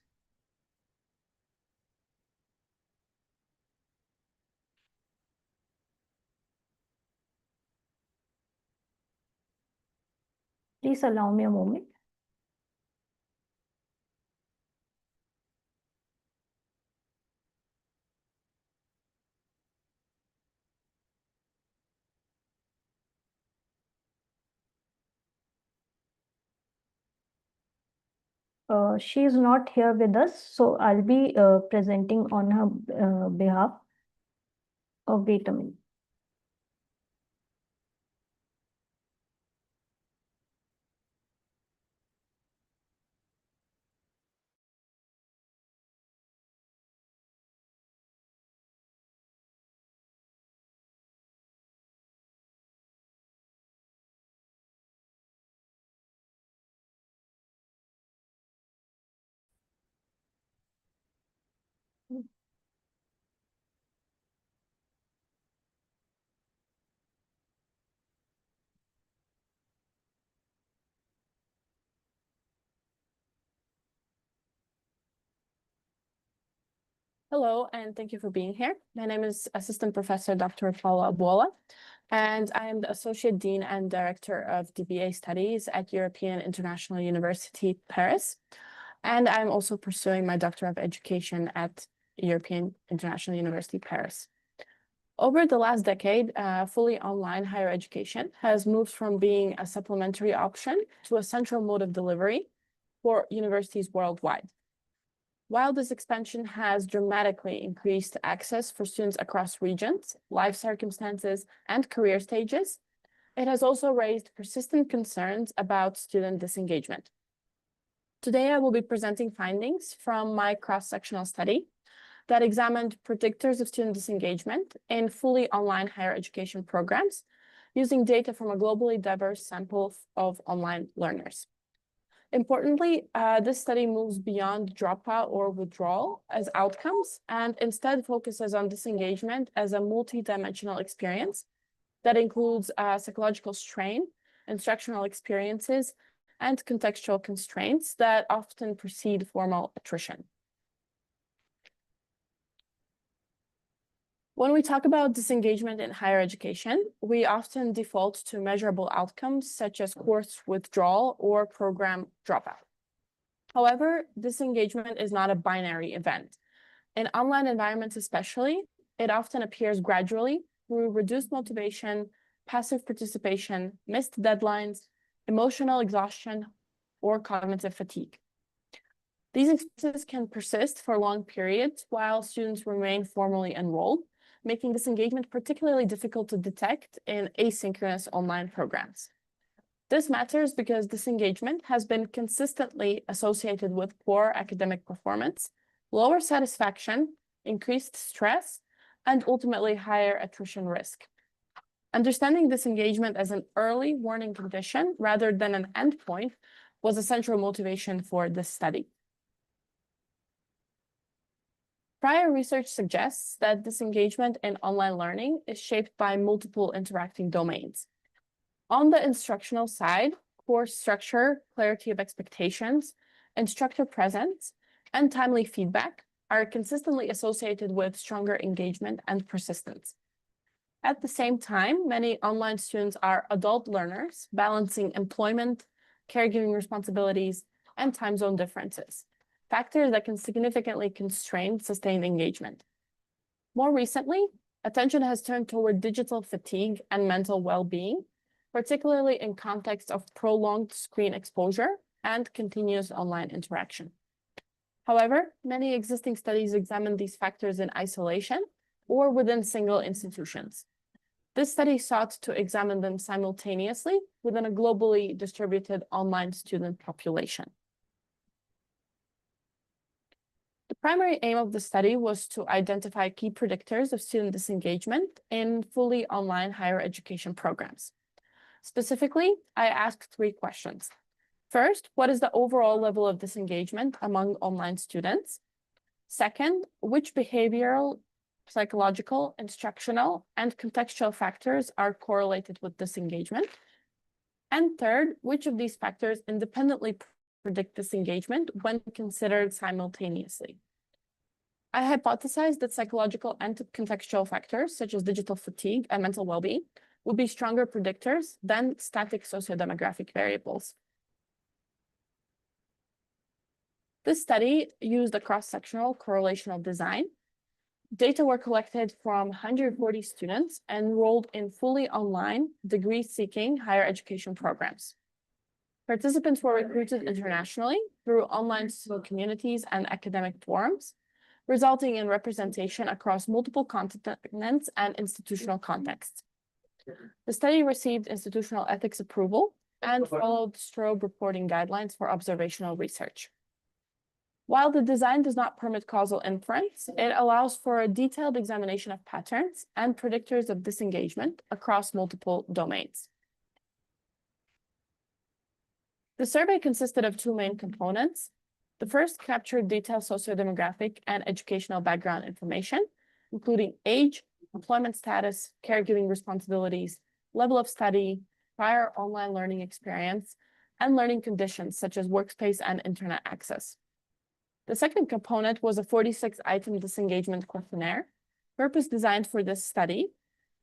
Please allow me a moment. She is not here with us, so I'll be presenting on her behalf. Oh, wait a minute. Hello, and thank you for being here. My name is Assistant Professor Dr. Paula Abuola, and I am the Associate Dean and Director of DBA Studies at European International University, Paris. And I'm also pursuing my Doctor of Education at European International University, Paris. Over the last decade, fully online higher education has moved from being a supplementary option to a central mode of delivery for universities worldwide. While this expansion has dramatically increased access for students across regions, life circumstances, and career stages, it has also raised persistent concerns about student disengagement. Today, I will be presenting findings from my cross-sectional study that examined predictors of student disengagement in fully online higher education programs using data from a globally diverse sample of online learners. Importantly, this study moves beyond dropout or withdrawal as outcomes and instead focuses on disengagement as a multidimensional experience that includes psychological strain, instructional experiences, and contextual constraints that often precede formal attrition. When we talk about disengagement in higher education, we often default to measurable outcomes such as course withdrawal or program dropout. However, disengagement is not a binary event. In online environments especially, it often appears gradually through reduced motivation, passive participation, missed deadlines, emotional exhaustion, or cognitive fatigue. These experiences can persist for long periods while students remain formally enrolled, making disengagement particularly difficult to detect in asynchronous online programs. This matters because disengagement has been consistently associated with poor academic performance, lower satisfaction, increased stress, and ultimately higher attrition risk. Understanding disengagement as an early warning condition rather than an endpoint was a central motivation for this study. Prior research suggests that disengagement in online learning is shaped by multiple interacting domains. On the instructional side, course structure, clarity of expectations, instructor presence, and timely feedback are consistently associated with stronger engagement and persistence. At the same time, many online students are adult learners balancing employment, caregiving responsibilities, and time zone differences, factors that can significantly constrain sustained engagement. More recently, attention has turned toward digital fatigue and mental well-being, particularly in context of prolonged screen exposure and continuous online interaction. However, many existing studies examine these factors in isolation or within single institutions. This study sought to examine them simultaneously within a globally distributed online student population. The primary aim of the study was to identify key predictors of student disengagement in fully online higher education programs. Specifically, I asked 3 questions. First, what is the overall level of disengagement among online students? Second, which behavioral, psychological, instructional, and contextual factors are correlated with disengagement? And third, which of these factors independently predict disengagement when considered simultaneously? I hypothesized that psychological and contextual factors, such as digital fatigue and mental well-being, would be stronger predictors than static sociodemographic variables. This study used a cross-sectional correlational design. Data were collected from 140 students enrolled in fully online degree-seeking higher education programs. Participants were recruited internationally through online civil communities and academic forums, resulting in representation across multiple continents and institutional contexts. The study received institutional ethics approval and followed Strobe reporting guidelines for observational research. While the design does not permit causal inference, it allows for a detailed examination of patterns and predictors of disengagement across multiple domains. The survey consisted of 2 main components. The first captured detailed sociodemographic and educational background information, including age, employment status, caregiving responsibilities, level of study, prior online learning experience, and learning conditions such as workspace and internet access. The second component was a 46-item disengagement questionnaire, purpose-designed for this study,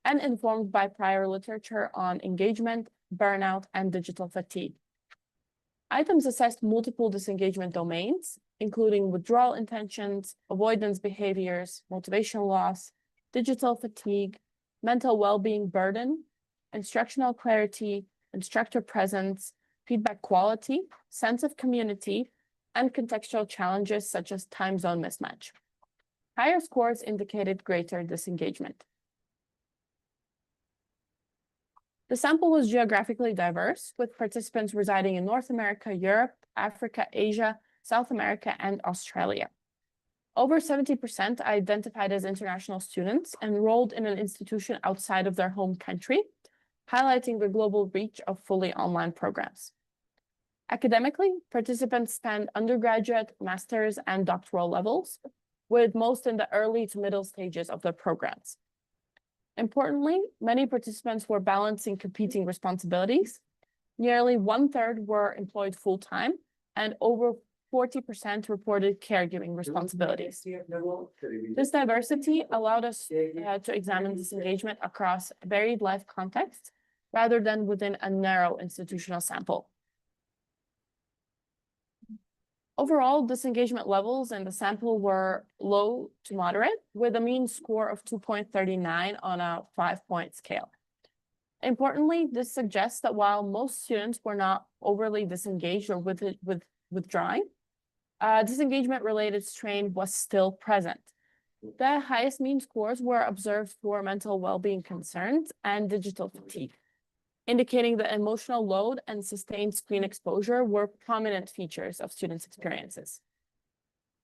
and informed by prior literature on engagement, burnout, and digital fatigue. Items assessed multiple disengagement domains, including withdrawal intentions, avoidance behaviors, motivation loss, digital fatigue, mental well-being burden, instructional clarity, instructor presence, feedback quality, sense of community, and contextual challenges such as time zone mismatch. Higher scores indicated greater disengagement. The sample was geographically diverse, with participants residing in North America, Europe, Africa, Asia, South America, and Australia. Over 70% identified as international students enrolled in an institution outside of their home country, highlighting the global reach of fully online programs. Academically, participants spanned undergraduate, master's, and doctoral levels, with most in the early to middle stages of their programs. Importantly, many participants were balancing competing responsibilities. Nearly 1/3 were employed full-time, and over 40% reported caregiving responsibilities. This diversity allowed us to examine disengagement across varied life contexts rather than within a narrow institutional sample. Overall, disengagement levels in the sample were low to moderate, with a mean score of 2.39 on a 5-point scale. Importantly, this suggests that while most students were not overly disengaged or withdrawing, disengagement-related strain was still present. The highest mean scores were observed for mental well-being concerns and digital fatigue, indicating that emotional load and sustained screen exposure were prominent features of students' experiences.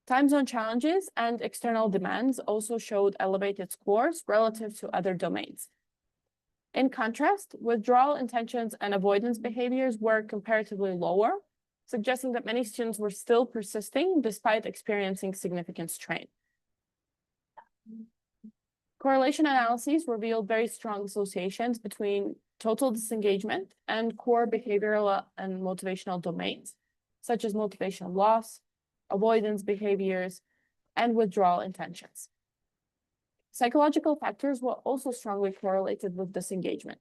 Time zone challenges and external demands also showed elevated scores relative to other domains. In contrast, withdrawal intentions and avoidance behaviors were comparatively lower, suggesting that many students were still persisting despite experiencing significant strain. Correlation analyses revealed very strong associations between total disengagement and core behavioral and motivational domains, such as motivational loss, avoidance behaviors, and withdrawal intentions. Psychological factors were also strongly correlated with disengagement.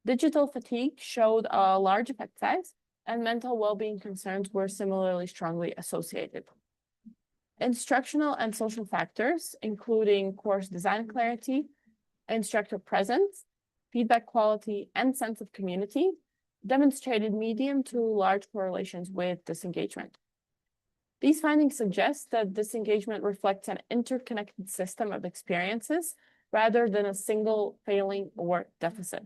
Digital fatigue showed a large effect size, and mental well-being concerns were similarly strongly associated. Instructional and social factors, including course design clarity, instructor presence, feedback quality, and sense of community, demonstrated medium to large correlations with disengagement. These findings suggest that disengagement reflects an interconnected system of experiences rather than a single failing or deficit.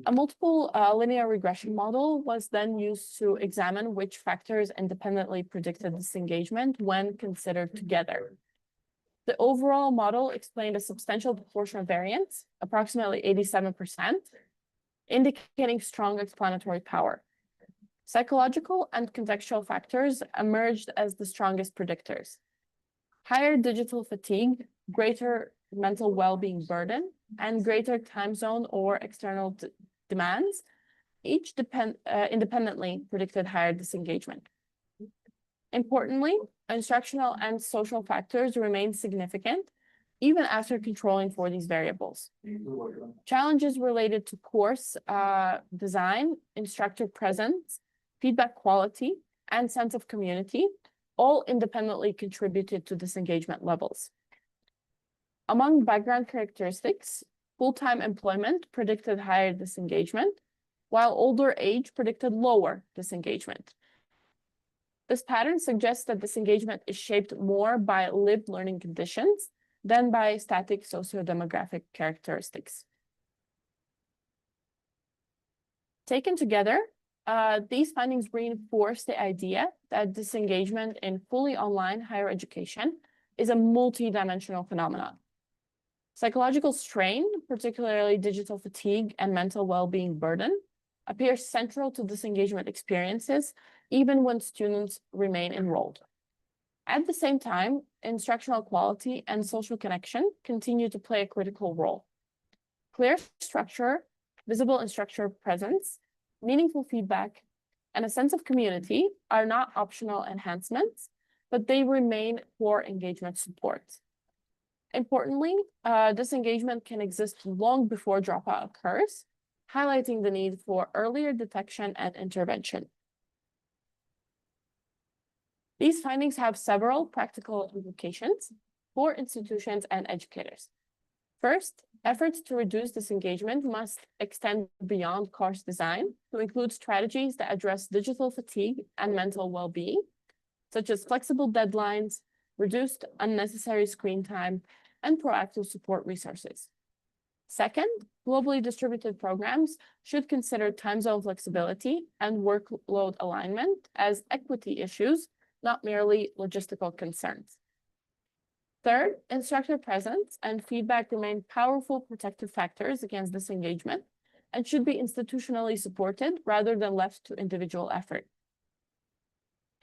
A multiple linear regression model was then used to examine which factors independently predicted disengagement when considered together. The overall model explained a substantial proportion of variance, approximately 87%, indicating strong explanatory power. Psychological and contextual factors emerged as the strongest predictors. Higher digital fatigue, greater mental well-being burden, and greater time zone or external demands each independently predicted higher disengagement. Importantly, instructional and social factors remain significant even after controlling for these variables. Challenges related to course design, instructor presence, feedback quality, and sense of community all independently contributed to disengagement levels. Among background characteristics, full-time employment predicted higher disengagement, while older age predicted lower disengagement. This pattern suggests that disengagement is shaped more by lived learning conditions than by static sociodemographic characteristics. Taken together, these findings reinforce the idea that disengagement in fully online higher education is a multidimensional phenomenon. Psychological strain, particularly digital fatigue and mental well-being burden, appears central to disengagement experiences, even when students remain enrolled. At the same time, instructional quality and social connection continue to play a critical role. Clear structure, visible instructor presence, meaningful feedback, and a sense of community are not optional enhancements, but they remain core engagement support. Importantly, disengagement can exist long before dropout occurs, highlighting the need for earlier detection and intervention. These findings have several practical implications for institutions and educators. First, efforts to reduce disengagement must extend beyond course design to include strategies that address digital fatigue and mental well-being, such as flexible deadlines, reduced unnecessary screen time, and proactive support resources. Second, globally distributed programs should consider time zone flexibility and workload alignment as equity issues, not merely logistical concerns. Third, instructor presence and feedback remain powerful protective factors against disengagement and should be institutionally supported rather than left to individual effort.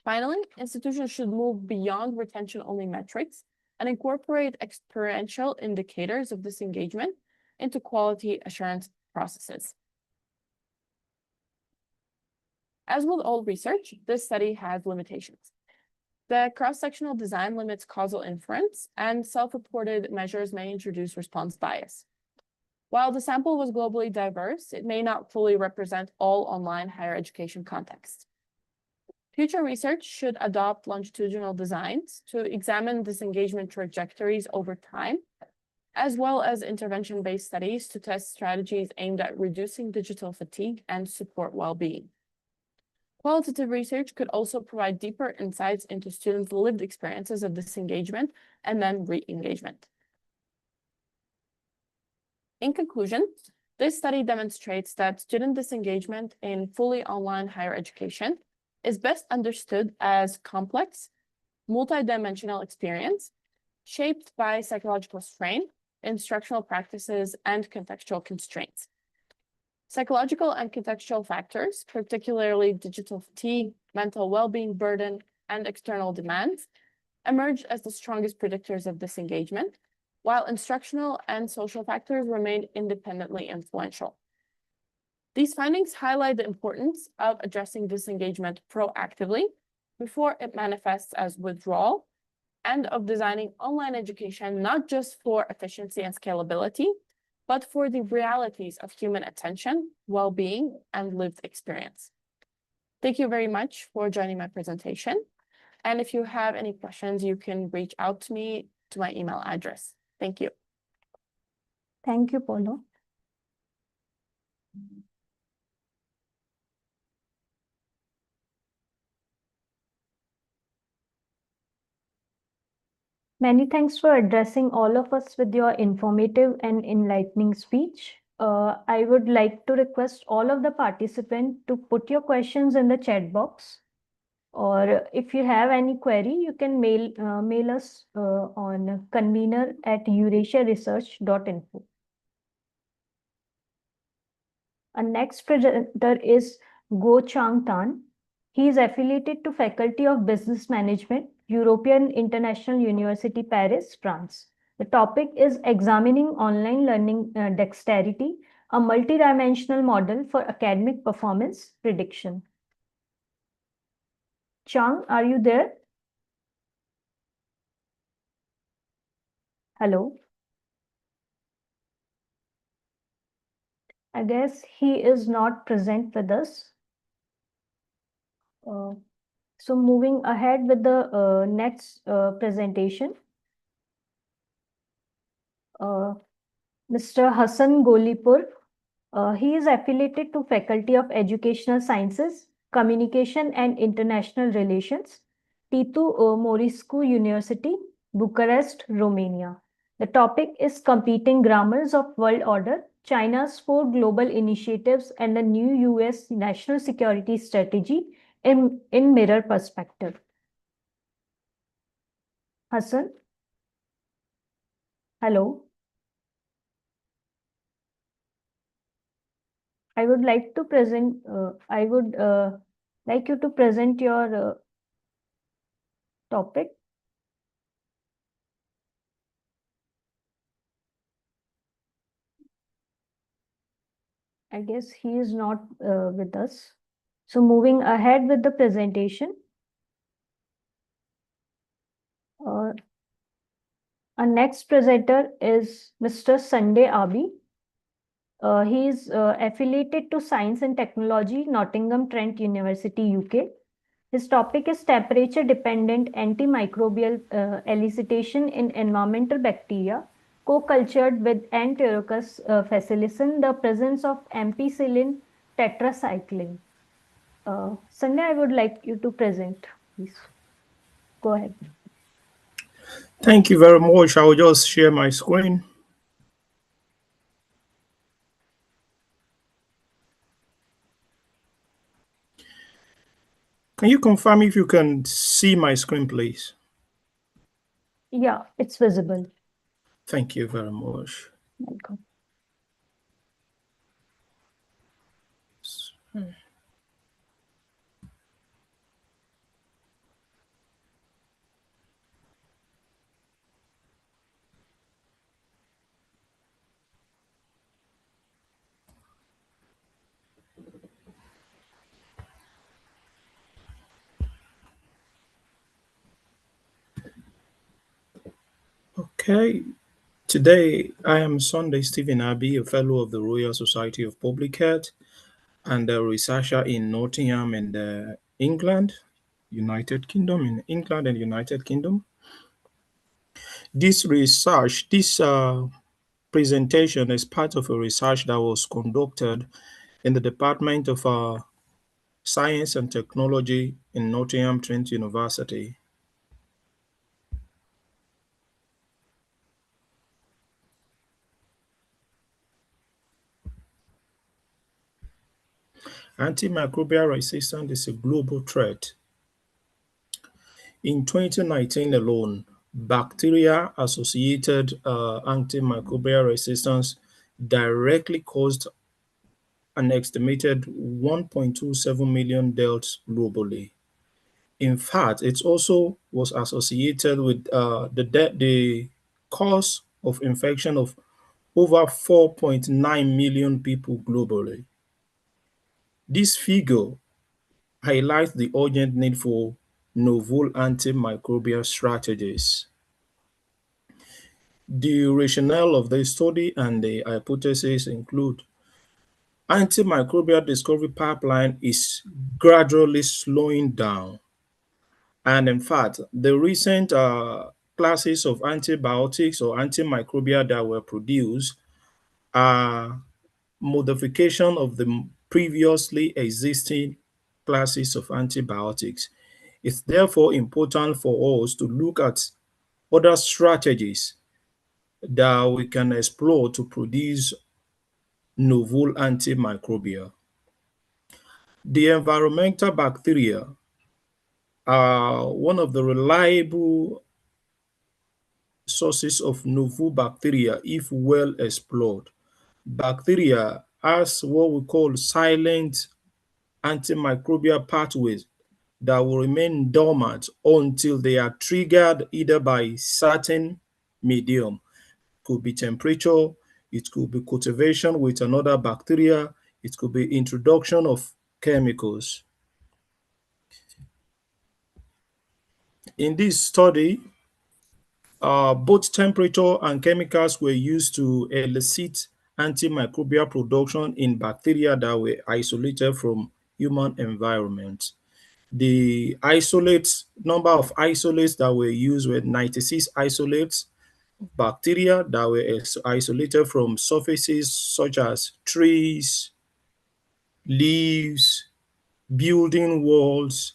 Finally, institutions should move beyond retention-only metrics and incorporate experiential indicators of disengagement into quality assurance processes. As with all research, this study has limitations. The cross-sectional design limits causal inference, and self-reported measures may introduce response bias. While the sample was globally diverse, it may not fully represent all online higher education contexts. Future research should adopt longitudinal designs to examine disengagement trajectories over time, as well as intervention-based studies to test strategies aimed at reducing digital fatigue and support well-being. Qualitative research could also provide deeper insights into students' lived experiences of disengagement and then re-engagement. In conclusion, this study demonstrates that student disengagement in fully online higher education is best understood as complex, multidimensional experience shaped by psychological strain, instructional practices, and contextual constraints. Psychological and contextual factors, particularly digital fatigue, mental well-being burden, and external demands, emerge as the strongest predictors of disengagement, while instructional and social factors remain independently influential. These findings highlight the importance of addressing disengagement proactively before it manifests as withdrawal, and of designing online education not just for efficiency and scalability, but for the realities of human attention, well-being, and lived experience. Thank you very much for joining my presentation. And if you have any questions, you can reach out to me to my email address. Thank you. Thank you, Polo. Many thanks for addressing all of us with your informative and enlightening speech. I would like to request all of the participants to put your questions in the chat box. Or if you have any query, you can mail us on convener@eurasiaresearch.info. Our next presenter is Go Chang Tan. He is affiliated to Faculty of Business Management, European International University, Paris, France. The topic is Examining Online Learning Dexterity, a multidimensional model for academic performance prediction. Chang, are you there? Hello. I guess he is not present with us. So moving ahead with the next presentation. Mr. Hassan Golipur. He is affiliated to Faculty of Educational Sciences, Communication and International Relations, Titu Moriscu University, Bucharest, Romania. The topic is Competing Grammars of World Order, China's 4 Global Initiatives and the New US National Security Strategy in Mirror Perspective. Hassan? Hello. I would like to present, I would like you to present your topic. I guess he is not with us. So moving ahead with the presentation. Our next presenter is Mr. Sunday Abi. He is affiliated to Science and Technology, Nottingham Trent University, UK. His topic is temperature-dependent antimicrobial elicitation in environmental bacteria, co-cultured with Enterococcus faecilissin, the presence of ampicillin tetracycline. Sanjay, I would like you to present, please. Go ahead. Thank you very much. I will just share my screen. Can you confirm if you can see my screen, please? Yeah, it's visible. Thank you very much. Welcome. Okay. Today, I am Sunday Stephen Abbey, a fellow of the Royal Society of Public Health and a researcher in Nottingham in England, United Kingdom, in England and United Kingdom. This presentation is part of a research that was conducted in the Department of Science and Technology in Nottingham Trent University. Antimicrobial resistance is a global threat. In 2019 alone, bacteria-associated antimicrobial resistance directly caused an estimated 1.27 million deaths globally. In fact, it also was associated with the cause of infection of over 4.9 million people globally. This figure highlights the urgent need for novel antimicrobial strategies. The rationale of the study and the hypothesis include antimicrobial discovery pipeline is gradually slowing down. And in fact, the recent classes of antibiotics or antimicrobial that were produced are modification of the previously existing classes of antibiotics. It's therefore important for us to look at other strategies that we can explore to produce novel antimicrobial. The environmental bacteria are one of the reliable sources of novel bacteria if well explored. Bacteria has what we call silent antimicrobial pathways that will remain dormant until they are triggered either by certain medium. Could be temperature, it could be cultivation with another bacteria, it could be introduction of chemicals. In this study, both temperature and chemicals were used to elicit antimicrobial production in bacteria that were isolated from human environment. The number of isolates that were used were 96 isolates, bacteria that were isolated from surfaces such as trees, leaves, building walls,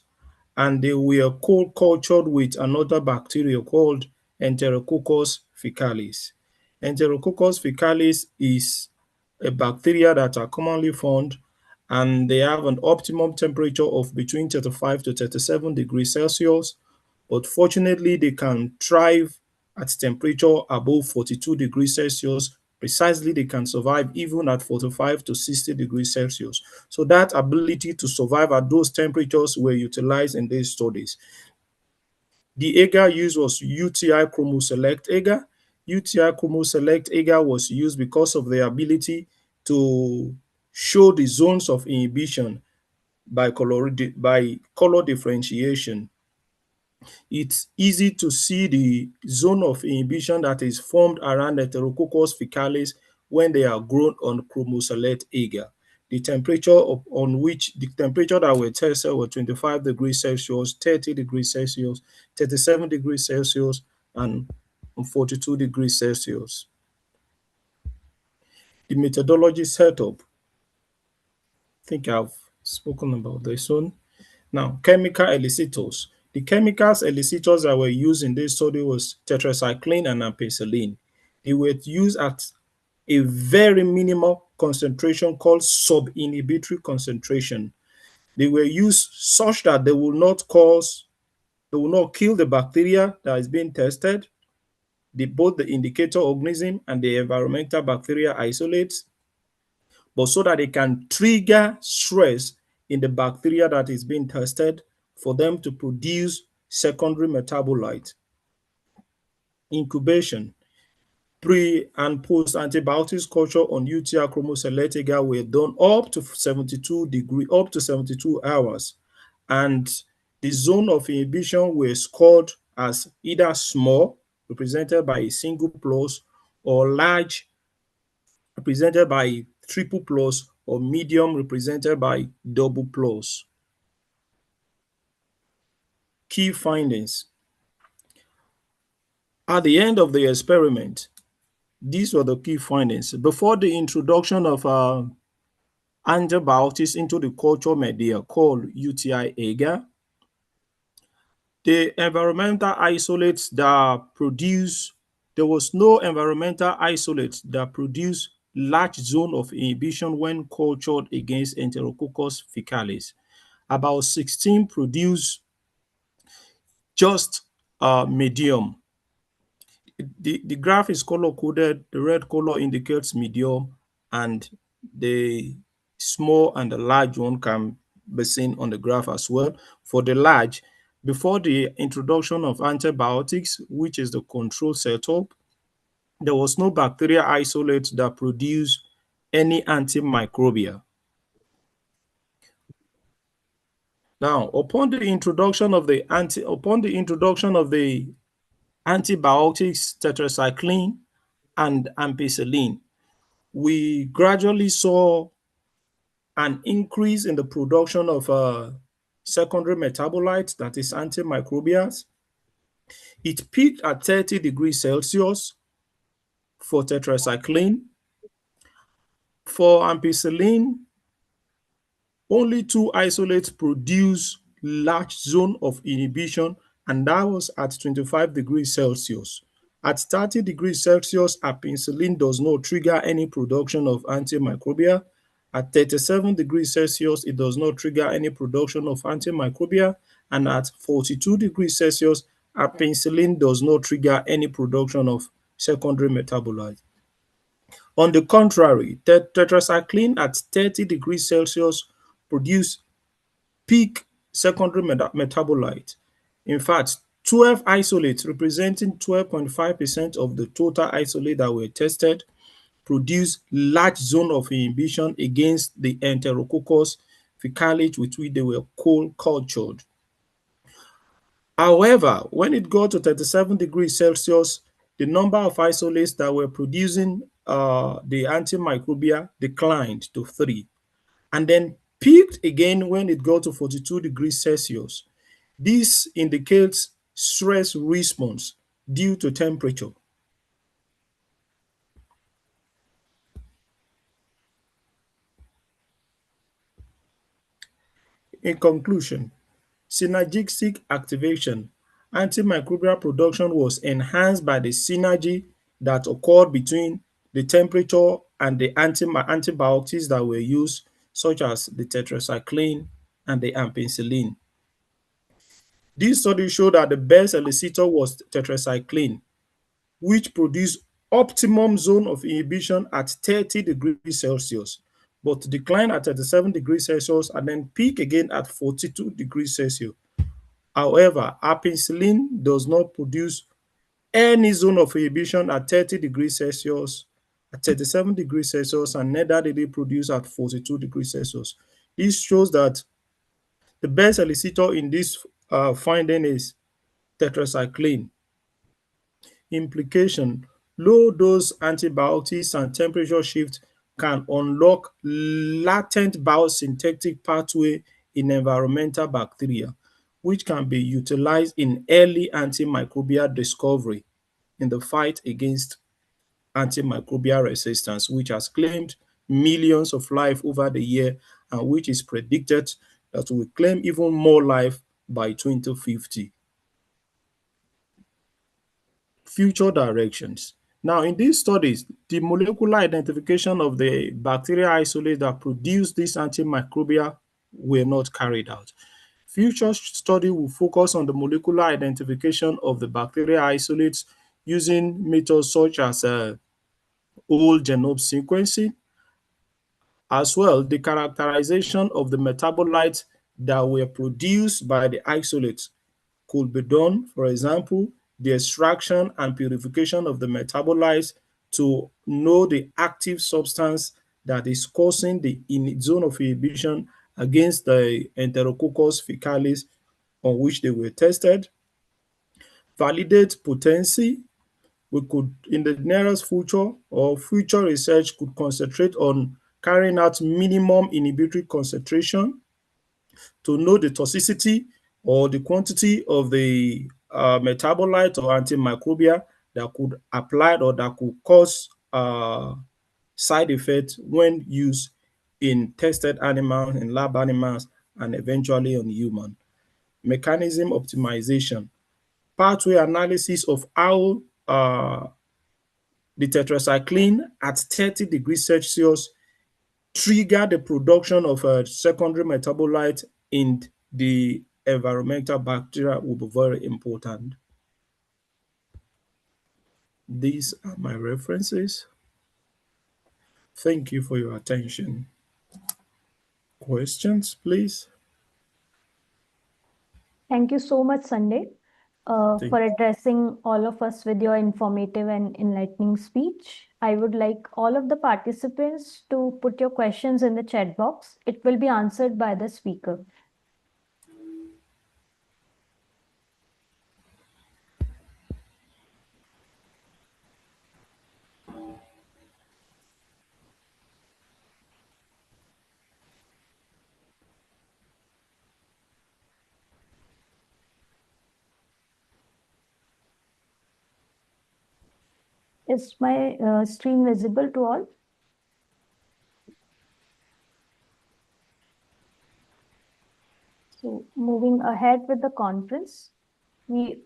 and they were co-cultured with another bacteria called Enterococcus faecalis. Enterococcus faecalis is a bacteria that are commonly found, and they have an optimum temperature of between 35 to 37 degrees Celsius, but fortunately they can thrive at temperature above 42 degrees Celsius. Precisely, they can survive even at 45 to 60 degrees Celsius. So that ability to survive at those temperatures were utilized in these studies. The agar used was UTI chromoselect agar. UTI chromoselect agar was used because of the ability to show the zones of inhibition by color differentiation. It's easy to see the zone of inhibition that is formed around Enterococcus faecalis when they are grown on chromoselect agar. the temperature on which the temperature that were tested were 25 degrees Celsius, 30 degrees Celsius, 37 degrees Celsius, and 42 degrees Celsius. The methodology setup, I think I've spoken about this one. Now, chemical elicitors. The chemicals elicitors that were used in this study was tetracycline and ampicillin. They were used at a very minimal concentration called sub-inhibitory concentration. They were used such that they will not kill the bacteria that is being tested, both the indicator organism and the environmental bacteria isolates, but so that they can trigger stress in the bacteria that is being tested for them to produce secondary metabolites. Incubation. Pre and post antibiotics culture on UTR chromoselectivity were done up to 72 hours, and the zone of inhibition were scored as either small, represented by a single plus, or large, represented by triple plus, or medium, represented by double plus. Key findings. At the end of the experiment, these were the key findings. Before the introduction of antibiotics into the culture media called UTI agar, the environmental isolates that produce, there was no environmental isolates that produce large zone of inhibition when cultured against Enterococcus faecalis. About 16 produce just medium. The graph is color coded. The red color indicates medium, and the small and the large one can be seen on the graph as well. For the large, before the introduction of antibiotics, which is the control setup, there was no bacteria isolate that produced any antimicrobial. Now, upon the introduction of the antibiotics, tetracycline and ampicillin, we gradually saw an increase in the production of secondary metabolites, that is antimicrobials. It peaked at 30 degrees Celsius for tetracycline. For ampicillin, only 2 isolates produce large zone of inhibition, and that was at 25 degrees Celsius. At 30 degrees Celsius, ampicillin does not trigger any production of antimicrobial. At 37 degrees Celsius, it does not trigger any production of antimicrobial. And at 42 degrees Celsius, ampicillin does not trigger any production of secondary metabolites. On the contrary, tetracycline at 30 degrees Celsius produce peak secondary metabolite. In fact, 12 isolates representing 12.5% of the total isolate that were tested produce large zone of inhibition against the Enterococcus faecalis with which they were cultured. However, when it got to 37 degrees Celsius, the number of isolates that were producing the antimicrobial declined to 3, and then peaked again when it got to 42 degrees Celsius. This indicates stress response due to temperature. In conclusion, synergistic activation, antimicrobial production was enhanced by the synergy that occurred between the temperature and the antibiotics that were used, such as the tetracycline and the ampicillin. This study showed that the best elicitor was tetracycline, which produced optimum zone of inhibition at 30 degrees Celsius, but decline at 37 degrees Celsius and then peak again at 42 degrees Celsius. However, ampicillin does not produce any zone of inhibition at 30 degrees Celsius, at 37 degrees Celsius, and neither did it produce at 42 degrees Celsius. This shows that the best elicitor in this finding is tetracycline. Implication: low dose antibiotics and temperature shift can unlock latent biosynthetic pathway in environmental bacteria, which can be utilized in early antimicrobial discovery in the fight against antimicrobial resistance, which has claimed millions of life over the year and which is predicted that will claim even more life by 2050. Future directions. Now, in these studies, the molecular identification of the bacterial isolates that produce this antimicrobial were not carried out. Future study will focus on the molecular identification of the bacterial isolates using methods such as whole genome sequencing, as well the characterization of the metabolites that were produced by the isolates could be done. For example, the extraction and purification of the metabolites to know the active substance that is causing the zone of inhibition against the Enterococcus faecalis on which they were tested. Validate potency. We could, in the nearest future, or future research could concentrate on carrying out minimum inhibitory concentration to know the toxicity or the quantity of the metabolite or antimicrobial that could apply or that could cause side effects when used in tested animals, in lab animals, and eventually on human. Mechanism optimization, pathway analysis of how the tetracycline at 30 degrees Celsius trigger the production of a secondary metabolite in the environmental bacteria will be very important. These are my references. Thank you for your attention. Questions, please? Thank you so much, Sunday, Thank for addressing all of us with your informative and enlightening speech. I would like all of the participants to put your questions in the chat box. It will be answered by the speaker. Is my screen visible to all? So moving ahead with the conference,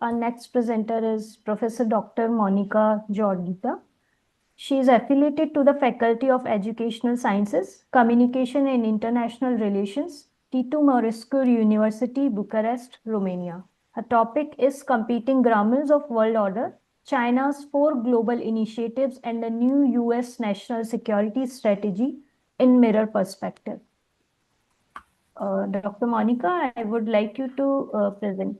our next presenter is Professor Dr. Monica Giordita. She is affiliated to the Faculty of Educational Sciences, Communication and International Relations, Titu Morescu University, Bucharest, Romania. Her topic is Competing Grammars of World Order, China's 4 Global Initiatives and the New US National Security Strategy in Mirror Perspective. Dr. Monica, I would like you to present.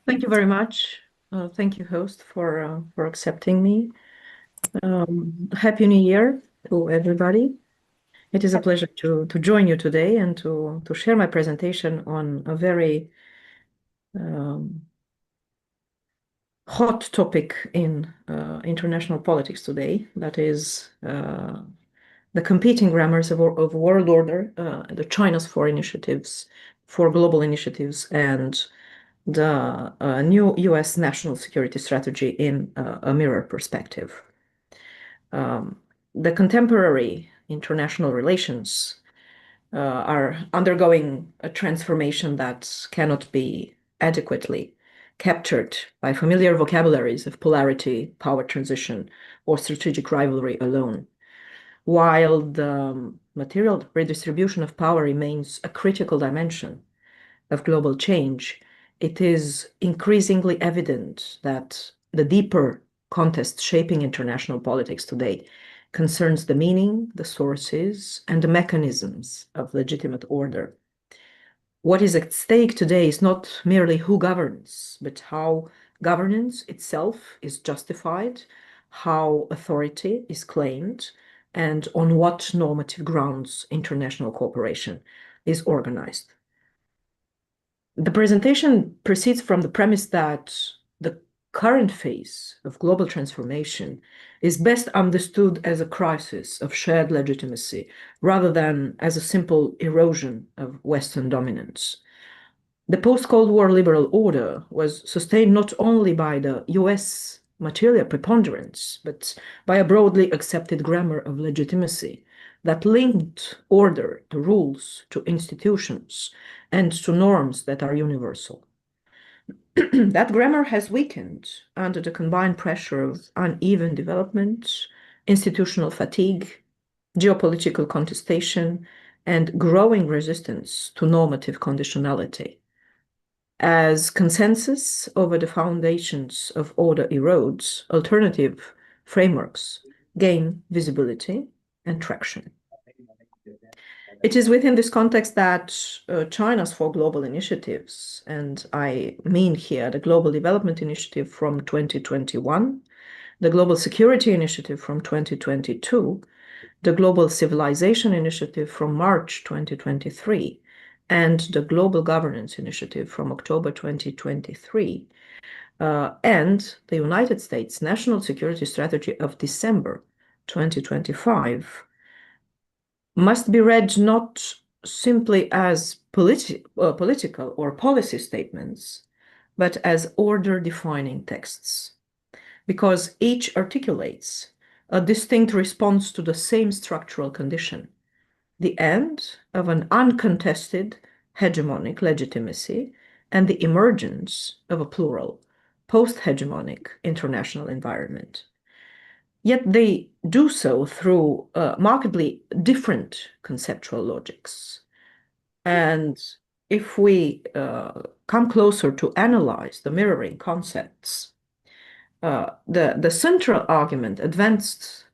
Thank you very much. Thank you, host, for accepting me. Happy New Year to everybody. It is a pleasure to join you today and to share my presentation on a very hot topic in international politics today. That is the competing grammars of world order, the China's 4 initiatives, 4 global initiatives, and the new US national security strategy in a mirror perspective. The contemporary international relations are undergoing a transformation that cannot be adequately captured by familiar vocabularies of polarity, power transition, or strategic rivalry alone. While the material redistribution of power remains a critical dimension of global change, it is increasingly evident that the deeper contest shaping international politics today concerns the meaning, the sources, and the mechanisms of legitimate order. What is at stake today is not merely who governs, but how governance itself is justified, how authority is claimed, and on what normative grounds international cooperation is organized. The presentation proceeds from the premise that the current phase of global transformation is best understood as a crisis of shared legitimacy rather than as a simple erosion of Western dominance. The post-Cold War liberal order was sustained not only by the US material preponderance, but by a broadly accepted grammar of legitimacy that linked order to rules, to institutions, and to norms that are universal. That grammar has weakened under the combined pressure of uneven development, institutional fatigue, geopolitical contestation, and growing resistance to normative conditionality. As consensus over the foundations of order erodes, alternative frameworks gain visibility and traction. It is within this context that China's four global initiatives, and I mean here the Global Development Initiative from 2021, the Global Security Initiative from 2022, the Global Civilization Initiative from March 2023, and the Global Governance Initiative from October 2023, and the United States National Security Strategy of December 2025, must be read not simply as political or policy statements, but as order-defining texts, because each articulates a distinct response to the same structural condition, the end of an uncontested hegemonic legitimacy and the emergence of a plural, post-hegemonic international environment. Yet they do so through markedly different conceptual logics. And if we come closer to analyze the mirroring concepts, the central argument advanced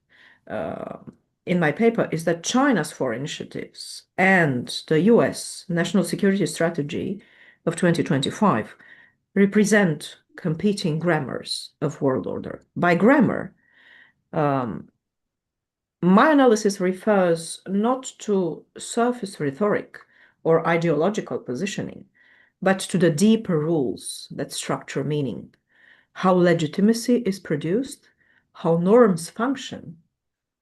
in my paper is that China's four initiatives and the US National Security Strategy of 2025 represent competing grammars of world order. By grammar, my analysis refers not to surface rhetoric or ideological positioning, but to the deeper rules that structure meaning, how legitimacy is produced, how norms function,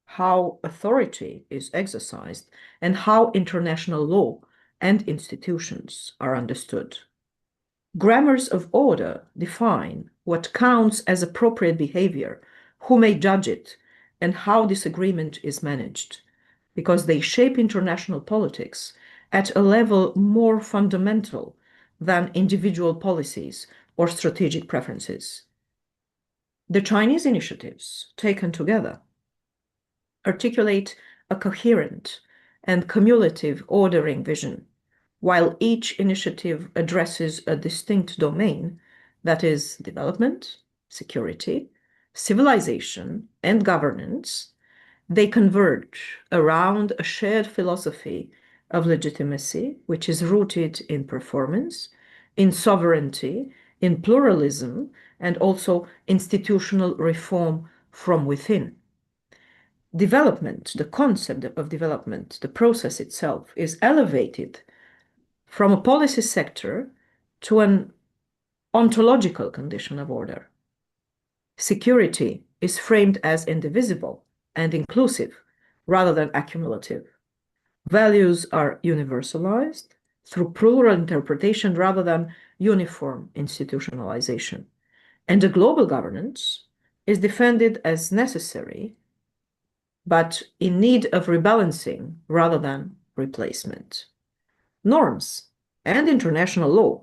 how authority is exercised, and how international law and institutions are understood. Grammars of order define what counts as appropriate behavior, who may judge it, and how disagreement is managed, because they shape international politics at a level more fundamental than individual policies or strategic preferences. The Chinese initiatives, taken together, articulate a coherent and cumulative ordering vision, while each initiative addresses a distinct domain, that is development, security, civilization, and governance. They converge around a shared philosophy of legitimacy, which is rooted in performance, in sovereignty, in pluralism, and also institutional reform from within. Development, the concept of development, the process itself, is elevated from a policy sector to an ontological condition of order. Security is framed as indivisible and inclusive rather than accumulative. Values are universalized through plural interpretation rather than uniform institutionalization. And the global governance is defended as necessary, but in need of rebalancing rather than replacement. Norms and international law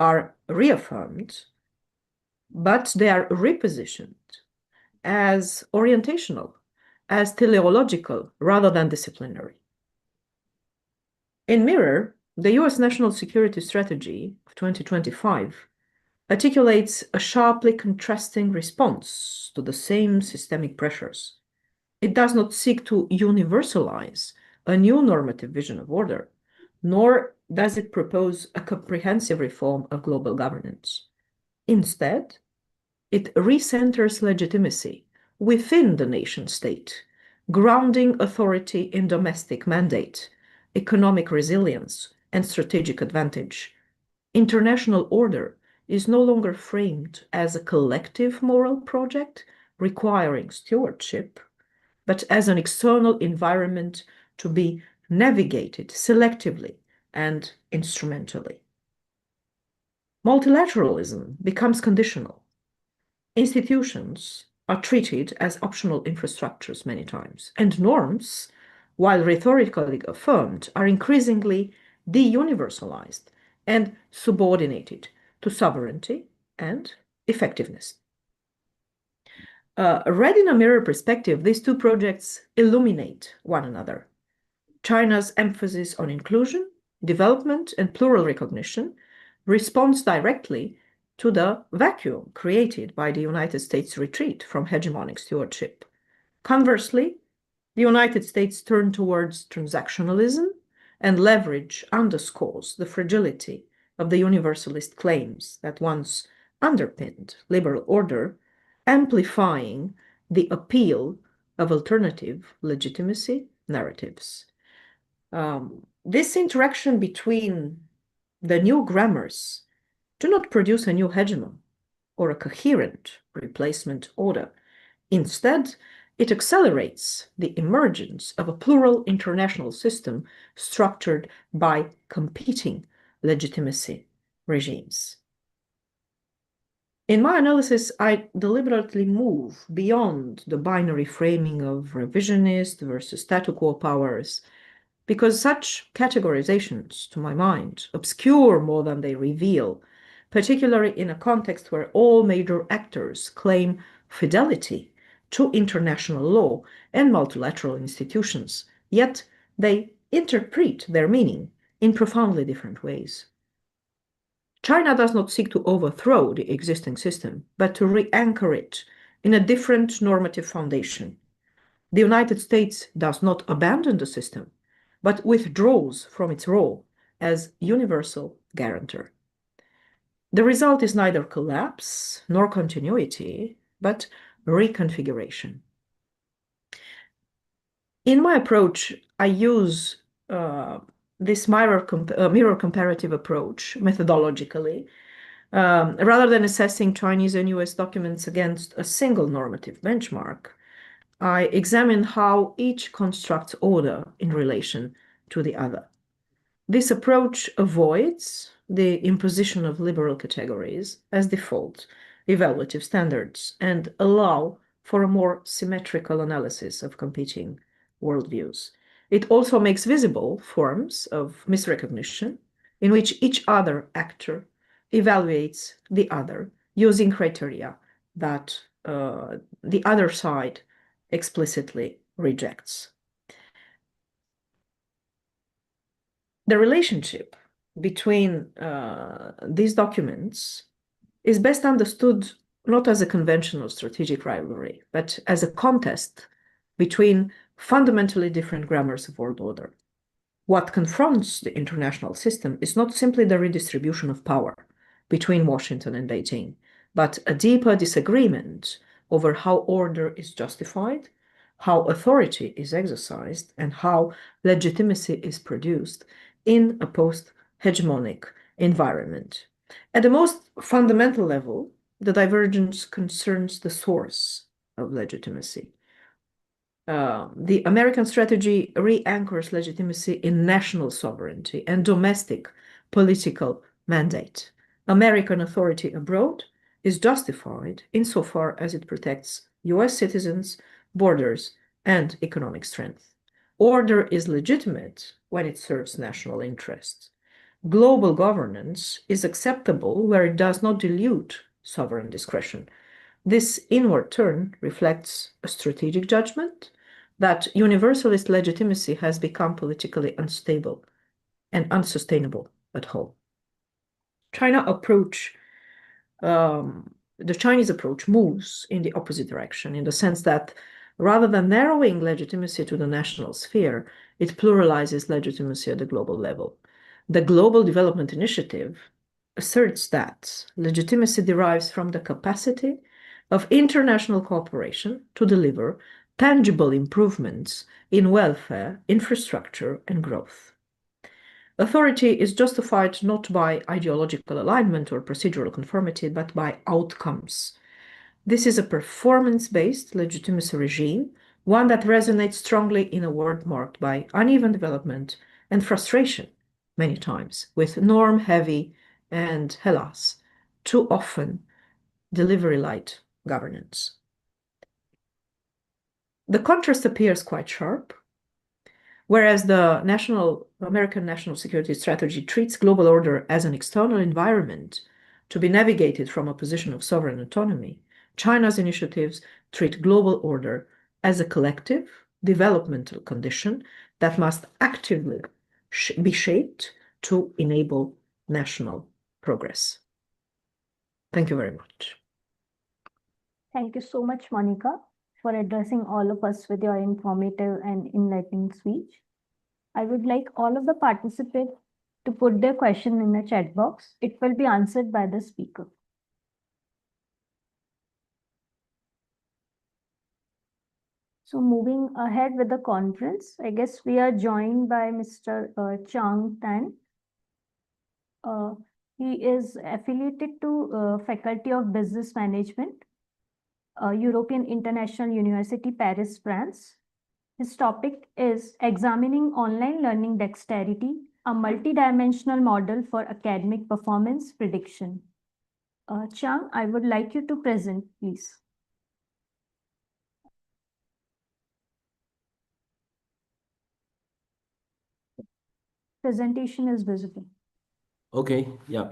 are reaffirmed, but they are repositioned as orientational, as teleological rather than disciplinary. In mirror, the US National Security Strategy of 2025 articulates a sharply contrasting response to the same systemic pressures. It does not seek to universalize a new normative vision of order, nor does it propose a comprehensive reform of global governance. Instead, it recenters legitimacy within the nation-state, grounding authority in domestic mandate, economic resilience, and strategic advantage. International order is no longer framed as a collective moral project, requiring stewardship, but as an external environment to be navigated selectively and instrumentally. Multilateralism becomes conditional. Institutions are treated as optional infrastructures many times, and norms, while rhetorically affirmed, are increasingly de-universalized and subordinated to sovereignty and effectiveness. Read in a mirror perspective, these two projects illuminate one another. China's emphasis on inclusion, development, and plural recognition responds directly to the vacuum created by the United States' retreat from hegemonic stewardship. Conversely, the United States turn towards transactionalism, and leverage underscores the fragility of the universalist claims that once underpinned liberal order, amplifying the appeal of alternative legitimacy narratives. This interaction between the new grammars do not produce a new hegemon or a coherent replacement order. Instead, it accelerates the emergence of a plural international system structured by competing legitimacy regimes. In my analysis, I deliberately move beyond the binary framing of revisionist versus statu quo powers, because such categorizations, to my mind, obscure more than they reveal, particularly in a context where all major actors claim fidelity to international law and multilateral institutions, yet they interpret their meaning in profoundly different ways. China does not seek to overthrow the existing system, but to re-anchor it in a different normative foundation. The United States does not abandon the system, but withdraws from its role as universal guarantor. The result is neither collapse nor continuity, but reconfiguration. In my approach, I use this mirror comparative approach methodologically, rather than assessing Chinese and US documents against a single normative benchmark. I examine how each constructs order in relation to the other. This approach avoids the imposition of liberal categories as default evaluative standards and allow for a more symmetrical analysis of competing worldviews. It also makes visible forms of misrecognition in which each other actor evaluates the other using criteria that the other side explicitly rejects. The relationship between these documents is best understood not as a conventional strategic rivalry, but as a contest between fundamentally different grammars of world order. What confronts the international system is not simply the redistribution of power between Washington and Beijing, but a deeper disagreement over how order is justified, how authority is exercised, and how legitimacy is produced in a post-hegemonic environment. At the most fundamental level, the divergence concerns the source of legitimacy. The American strategy re-anchors legitimacy in national sovereignty and domestic political mandate. American authority abroad is justified insofar as it protects US citizens, borders, and economic strength. Order is legitimate when it serves national interests. Global governance is acceptable where it does not dilute sovereign discretion. This inward turn reflects a strategic judgment that universalist legitimacy has become politically unstable and unsustainable at home. The Chinese approach moves in the opposite direction, in the sense that rather than narrowing legitimacy to the national sphere, it pluralizes legitimacy at the global level. The Global Development Initiative asserts that legitimacy derives from the capacity of international cooperation to deliver tangible improvements in welfare, infrastructure, and growth. Authority is justified not by ideological alignment or procedural conformity, but by outcomes. This is a performance-based legitimacy regime, one that resonates strongly in a world marked by uneven development and frustration, many times, with norm-heavy and, hélas, too often delivery-light governance. The contrast appears quite sharp. Whereas the American national security strategy treats global order as an external environment to be navigated from a position of sovereign autonomy, China's initiatives treat global order as a collective developmental condition that must actively be shaped to enable national progress. Thank you very much. Thank you so much, Monica, for addressing all of us with your informative and enlightening speech. I would like all of the participants to put their question in the chat box. It will be answered by the speaker. So moving ahead with the conference, I guess we are joined by Mr. Chang Tan. He is affiliated to Faculty of Business Management, European International University, Paris, France. His topic is Examining Online Learning Dexterity, a multidimensional model for academic performance prediction. Chang, I would like you to present, please. Presentation is visible. Okay, yeah.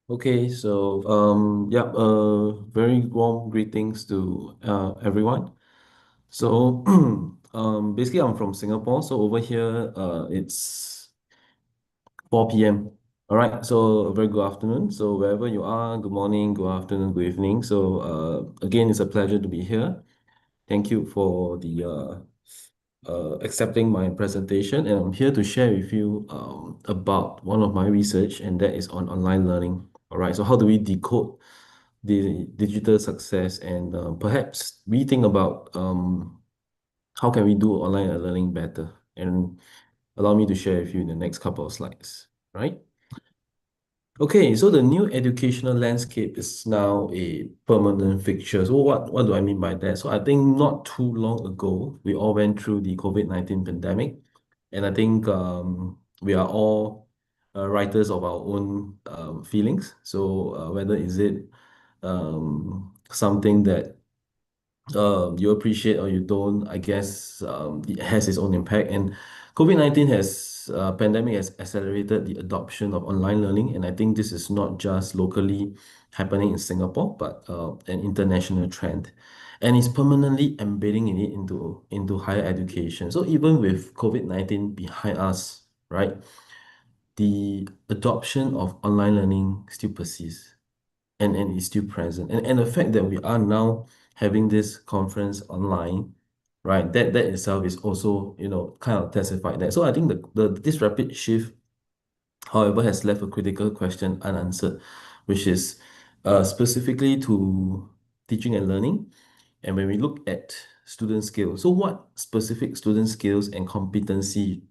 Okay, so very warm greetings to everyone. So basically I'm from Singapore, so over here it's 4 p.m. All right, so a very good afternoon. So wherever you are, good morning, good afternoon, good evening. So again, it's a pleasure to be here. Thank you for the accepting my presentation, and I'm here to share with you about one of my research, and that is on online learning. All right, so how do we decode the digital success and perhaps rethink about how can we do online learning better? And allow me to share with you in the next couple of slides, right? Okay, so the new educational landscape is now a permanent fixture. So what do I mean by that? So I think not too long ago, we all went through the COVID-19 pandemic, and I think we are all writers of our own feelings. So whether is it something that you appreciate or you don't, I guess it has its own impact. And COVID-19 pandemic has accelerated the adoption of online learning. And I think this is not just locally happening in Singapore, but an international trend. And it's permanently embedding in it into higher education. So even with COVID-19 behind us, right, the adoption of online learning still persists and is still present. And the fact that we are now having this conference online, right, that itself is also, kind of testified that. So I think this rapid shift, however, has left a critical question unanswered, which is specifically to teaching and learning. And when we look at student skills, so what specific student skills and competency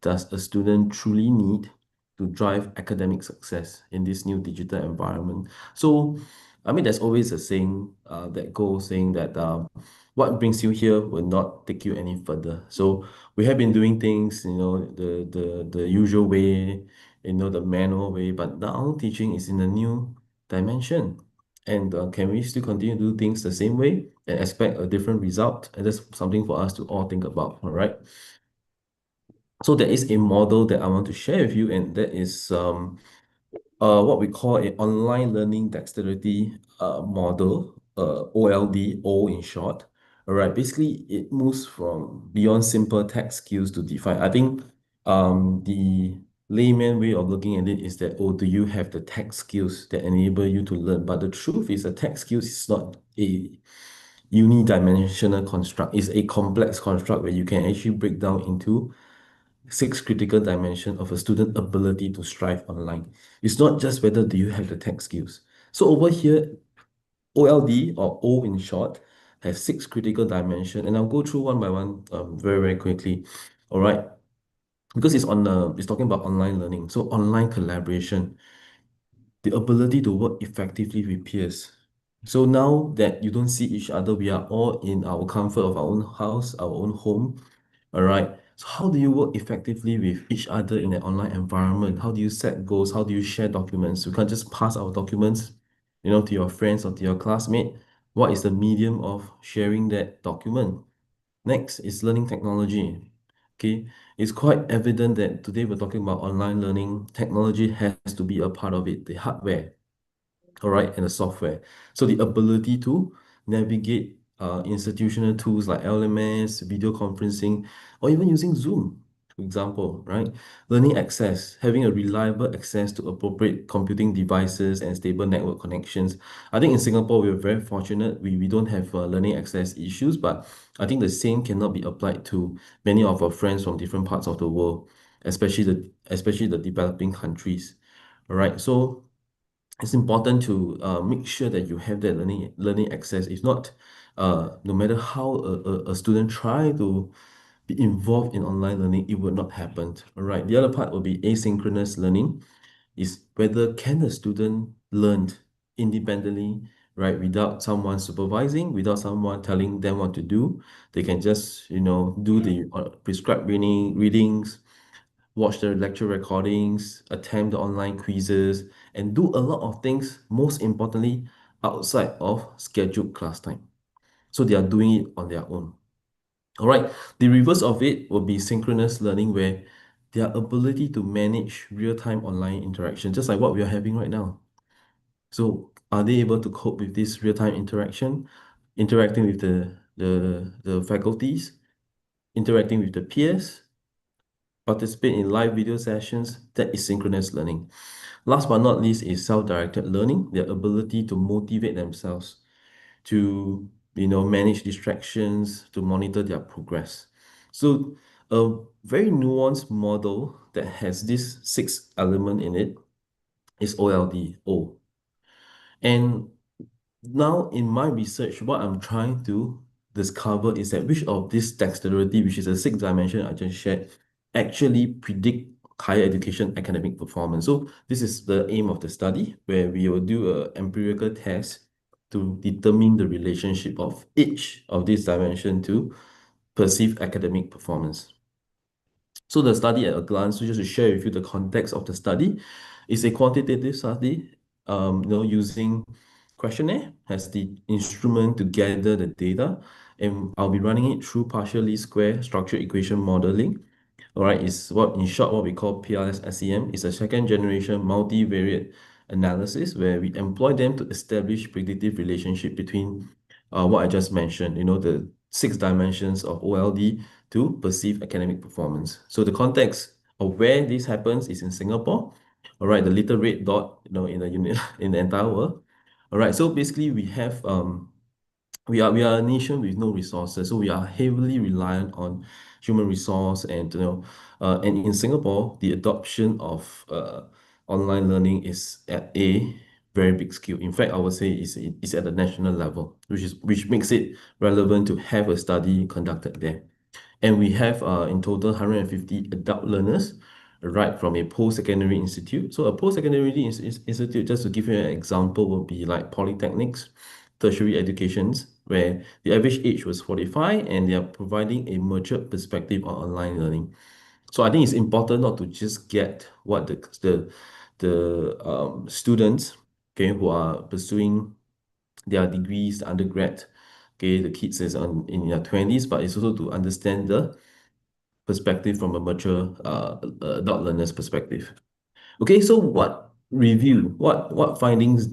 does a student truly need to drive academic success in this new digital environment? So, I mean, there's always a saying that goes saying that what brings you here will not take you any further. So we have been doing things, the usual way, the manual way, but now teaching is in a new dimension. And can we still continue to do things the same way and expect a different result? And that's something for us to all think about, all right? So there is a model that I want to share with you, and that is what we call an online learning dexterity model, OLD, O in short. All right, basically it moves from beyond simple tech skills to define. I think the layman way of looking at it is that, oh, do you have the tech skills that enable you to learn? But the truth is that tech skills is not a unidimensional construct. It's a complex construct where you can actually break down into 6 critical dimensions of a student ability to strive online. It's not just whether do you have the tech skills. So over here, OLD, or O in short, has 6 critical dimensions, and I'll go through one by one very, very quickly. All right, because it's talking about online learning. So online collaboration, the ability to work effectively with peers, So now that you don't see each other, we are all in our comfort of our own house, our own home. All right. So how do you work effectively with each other in an online environment? How do you set goals? How do you share documents? You can't just pass our documents, to your friends or to your classmate. What is the medium of sharing that document? Next is learning technology. Okay, it's quite evident that today we're talking about online learning. Technology has to be a part of it, the hardware, all right, and the software. So the ability to navigate institutional tools like LMS, video conferencing, or even using Zoom, for example, right? Learning access, having a reliable access to appropriate computing devices and stable network connections. I think in Singapore, we're very fortunate. We don't have learning access issues, but I think the same cannot be applied to many of our friends from different parts of the world, especially the developing countries. All right, so it's important to make sure that you have that learning access. If not, no matter how a student try to be involved in online learning, it will not happen. All right. The other part will be asynchronous learning, is whether can a student learn independently, right, without someone supervising, without someone telling them what to do. They can just, do the prescribed readings, watch the lecture recordings, attempt the online quizzes, and do a lot of things, most importantly, outside of scheduled class time. So they are doing it on their own. All right, the reverse of it will be synchronous learning, where their ability to manage real-time online interaction, just like what we are having right now. So are they able to cope with this real-time interaction, interacting with the faculties, interacting with the peers, participate in live video sessions? That is synchronous learning. Last but not least is self-directed learning, their ability to motivate themselves, to manage distractions, to monitor their progress. So a very nuanced model that has this 6 element in it is OLD. And now in my research, what I'm trying to discover is that which of this dexterity, which is a 6 dimension I just shared, actually predict higher education academic performance. So this is the aim of the study, where we will do an empirical test to determine the relationship of each of these dimension to perceived academic performance. So the study at a glance, so just to share with you the context of the study, is a quantitative study, using questionnaire as the instrument to gather the data, and I'll be running it through partial least square structure equation modeling. All right, is in short what we call PLS-SEM. It's a second generation multivariate analysis where we employ them to establish predictive relationship between what I just mentioned, the 6 dimensions of OLD to perceive academic performance. So the context of where this happens is in Singapore. All right, the little red dot, in the unit in the entire world. All right, so basically we have we are a nation with no resources, so we are heavily reliant on human resource, and in Singapore, the adoption of online learning is at a very big scale. In fact, I would say it's at the national level, which makes it relevant to have a study conducted there. And we have in total 150 adult learners, right from a post-secondary institute. So a post-secondary institute, just to give you an example, would be like polytechnics, tertiary educations, where the average age was 45 and they are providing a mature perspective on online learning. So I think it's important not to just get what the students, okay, who are pursuing their degrees, undergrad, okay, the kids is in their 20s, but it's also to understand the perspective from a mature adult learner's perspective. Okay, so what findings,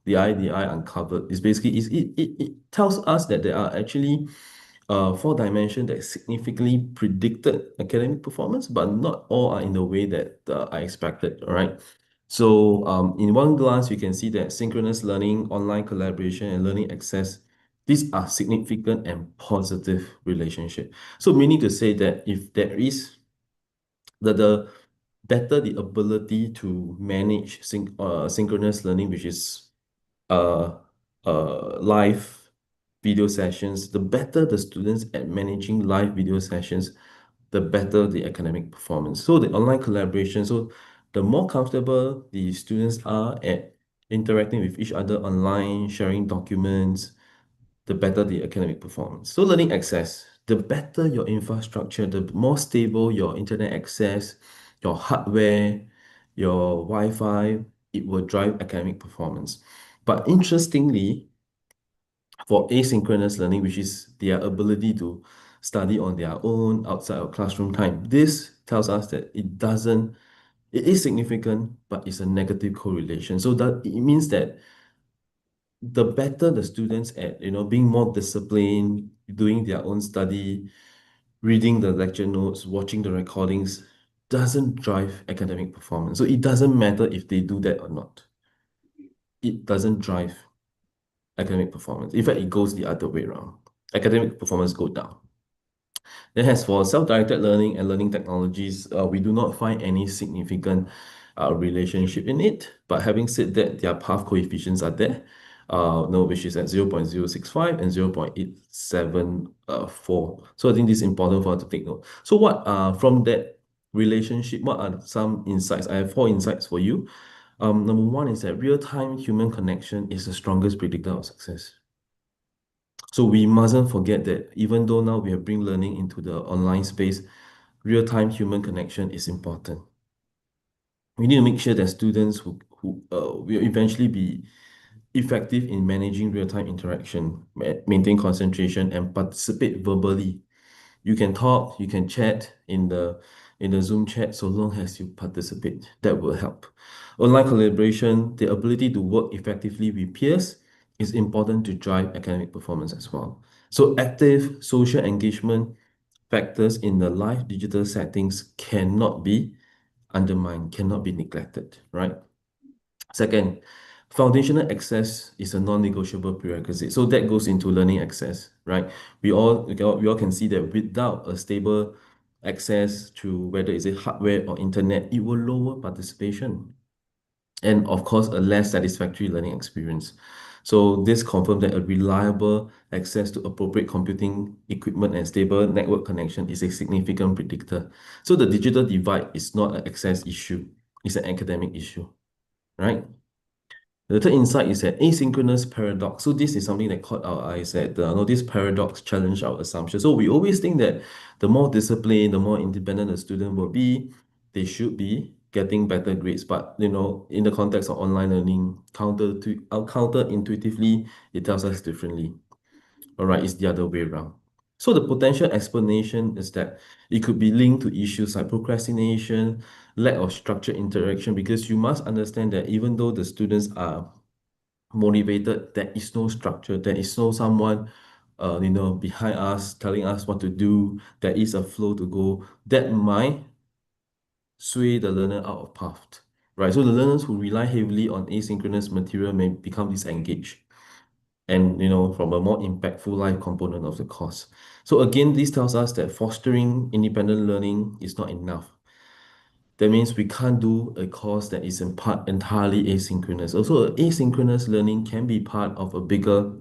the I uncovered is basically it tells us that there are actually 4 dimensions that significantly predicted academic performance, but not all are in the way that I expected. All right. So in one glance, you can see that synchronous learning, online collaboration, and learning access, these are significant and positive relationship. So meaning to say that if there is the better the ability to manage synchronous learning, which is uh, live video sessions, the better the students at managing live video sessions, the better the academic performance. So the online collaboration, so the more comfortable the students are at interacting with each other online, sharing documents, the better the academic performance. So learning access, the better your infrastructure, the more stable your internet access, your hardware, your Wi-Fi, it will drive academic performance. But interestingly, for asynchronous learning, which is their ability to study on their own outside of classroom time, this tells us that it is significant, but it's a negative correlation. So that it means that the better the students at, being more disciplined, doing their own study, reading the lecture notes, watching the recordings, doesn't drive academic performance. So it doesn't matter if they do that or not. It doesn't drive academic performance. In fact, it goes the other way around. Academic performance go down. Then as for self-directed learning and learning technologies, we do not find any significant relationship in it. But having said that, their path coefficients are there, which is at 0.065 and 0.874. So I think this is important for us to take note. So what from that relationship, what are some insights? I have 4 insights for you. Number 1 is that real-time human connection is the strongest predictor of success. So we mustn't forget that even though now we have bring learning into the online space, real-time human connection is important. We need to make sure that students who will eventually be effective in managing real-time interaction, maintain concentration, and participate verbally. You can talk, you can chat in the Zoom chat so long as you participate. That will help. Online collaboration, the ability to work effectively with peers is important to drive academic performance as well. So active social engagement factors in the live digital settings cannot be undermined, cannot be neglected, right? Second, foundational access is a non-negotiable prerequisite. So that goes into learning access, right? We all can see that without a stable access to whether it's a hardware or internet, it will lower participation. And of course, a less satisfactory learning experience. So this confirms that a reliable access to appropriate computing equipment and stable network connection is a significant predictor. So the digital divide is not an access issue, it's an academic issue, right? The third insight is that asynchronous paradox. So this is something that caught our eyes that this paradox challenged our assumption. So we always think that the more disciplined, the more independent a student will be, they should be getting better grades. But in the context of online learning, counterintuitively, it tells us differently. All right, it's the other way around. So the potential explanation is that it could be linked to issues like procrastination, lack of structured interaction, because you must understand that even though the students are motivated, there is no structure, there is no someone behind us telling us what to do, there is a flow to go, that might sway the learner out of path, right? So the learners who rely heavily on asynchronous material may become disengaged and from a more impactful life component of the course. So again, this tells us that fostering independent learning is not enough. That means we can't do a course that is in part entirely asynchronous. Also, asynchronous learning can be part of a bigger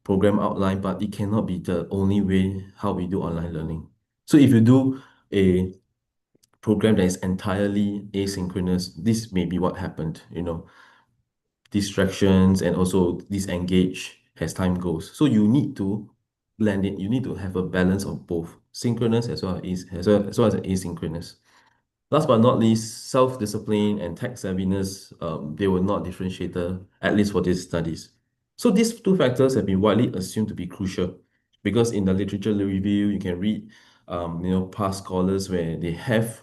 program outline, but it cannot be the only way how we do online learning. So if you do a program that is entirely asynchronous, this may be what happened, distractions and also disengage as time goes. So you need to blend it. You need to have a balance of both synchronous as well as asynchronous. Last but not least, self-discipline and tech savviness, they were not differentiated, at least for these studies. So these 2 factors have been widely assumed to be crucial because in the literature review, you can read, past scholars where they have,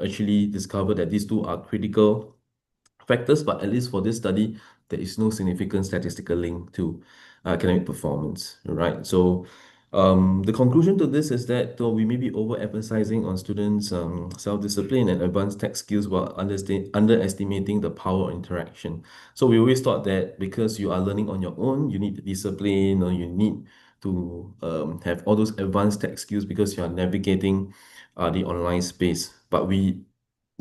actually discovered that these 2 are critical factors, but at least for this study, there is no significant statistical link to academic performance, right? So the conclusion to this is that though we may be overemphasizing on students' self-discipline and advanced tech skills while underestimating the power of interaction. So we always thought that because you are learning on your own, you need the discipline or you need to have all those advanced tech skills because you are navigating the online space. But we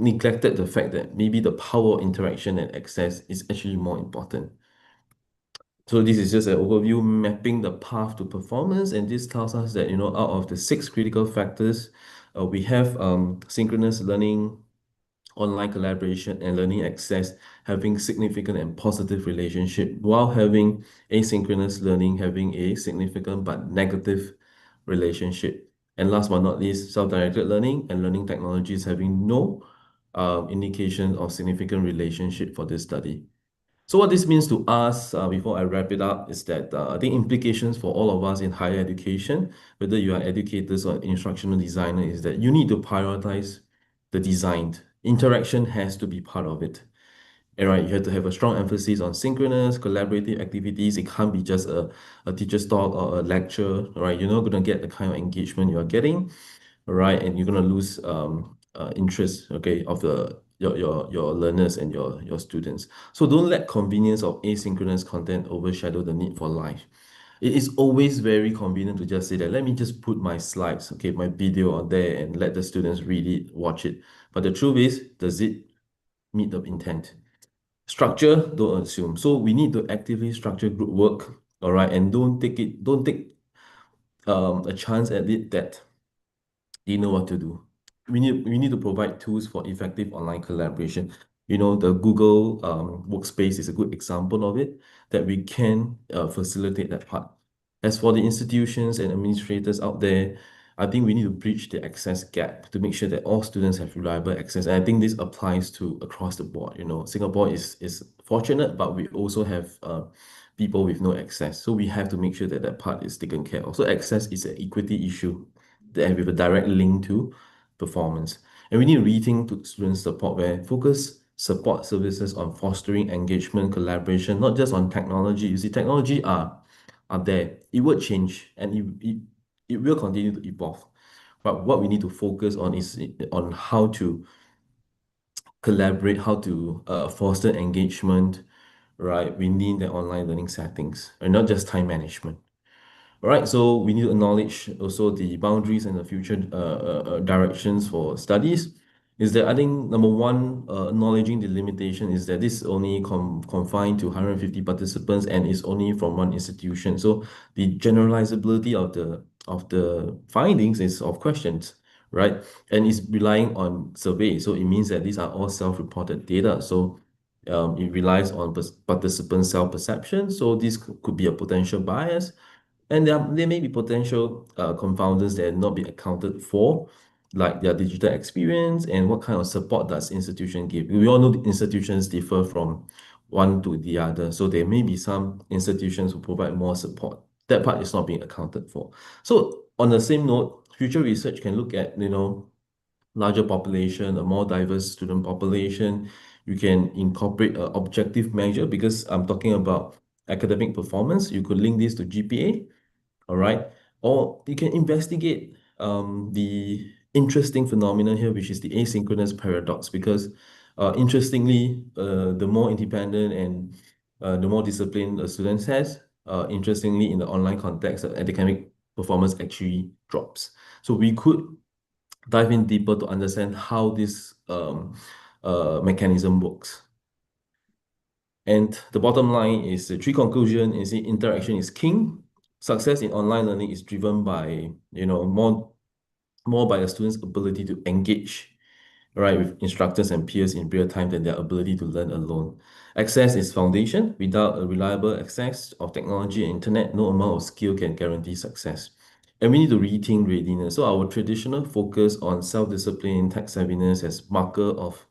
neglected the fact that maybe the power of interaction and access is actually more important. So this is just an overview mapping the path to performance, and this tells us that out of the 6 critical factors, we have synchronous learning, online collaboration and learning access having significant and positive relationship, while having asynchronous learning having a significant but negative relationship. And last but not least, self-directed learning and learning technologies having no indication of significant relationship for this study. So what this means to us, before I wrap it up, is that I think implications for all of us in higher education, whether you are educators or instructional designer, is that you need to prioritize the design. Interaction has to be part of it. And right, you have to have a strong emphasis on synchronous, collaborative activities. It can't be just a teacher's talk or a lecture, right? You're not going to get the kind of engagement you are getting, right? And you're going to lose interest, okay, of your learners and your students. So don't let convenience of asynchronous content overshadow the need for live. It is always very convenient to just say that, let me just put my slides, okay, my video on there and let the students read it, watch it. But the truth is, does it meet the intent? Structure, don't assume. So we need to actively structure group work, all right, and don't take a chance at it that they know what to do. We need to provide tools for effective online collaboration. The Google Workspace is a good example of it, that we can facilitate that part. As for the institutions and administrators out there, I think we need to bridge the access gap to make sure that all students have reliable access. And I think this applies to across the board. Singapore is fortunate, but we also have people with no access. So we have to make sure that that part is taken care of. So access is an equity issue that have a direct link to performance. And we need to rethink to student support, where focus support services on fostering engagement, collaboration, not just on technology. You see, technology are there. It will change and it will continue to evolve. But what we need to focus on is on how to collaborate, how to foster engagement, right, within the online learning settings, and not just time management. All right, so we need to acknowledge also the boundaries and the future directions for studies. Is that I think number one, acknowledging the limitation is that this is only confined to 150 participants and is only from one institution. So the generalizability of the findings is of questions, right? And it's relying on survey. So it means that these are all self-reported data. So it relies on participant self-perception. So this could be a potential bias. And there may be potential confounders that not be accounted for, like their digital experience and what kind of support does institution give. We all know the institutions differ from one to the other. So there may be some institutions who provide more support. That part is not being accounted for. So on the same note, future research can look at, larger population, a more diverse student population. You can incorporate an objective measure, because I'm talking about academic performance. You could link this to GPA. All right. Or you can investigate the interesting phenomenon here, which is the asynchronous paradox, because interestingly, the more independent and the more disciplined a student has, interestingly, in the online context, academic performance actually drops. So we could dive in deeper to understand how this mechanism works. And the bottom line is the three conclusion is the interaction is king. Success in online learning is driven by, more by the student's ability to engage, right, with instructors and peers in real time than their ability to learn alone. Access is foundation. Without a reliable access of technology and internet, no amount of skill can guarantee success. And we need to rethink readiness. So our traditional focus on self-discipline, tech savviness as marker of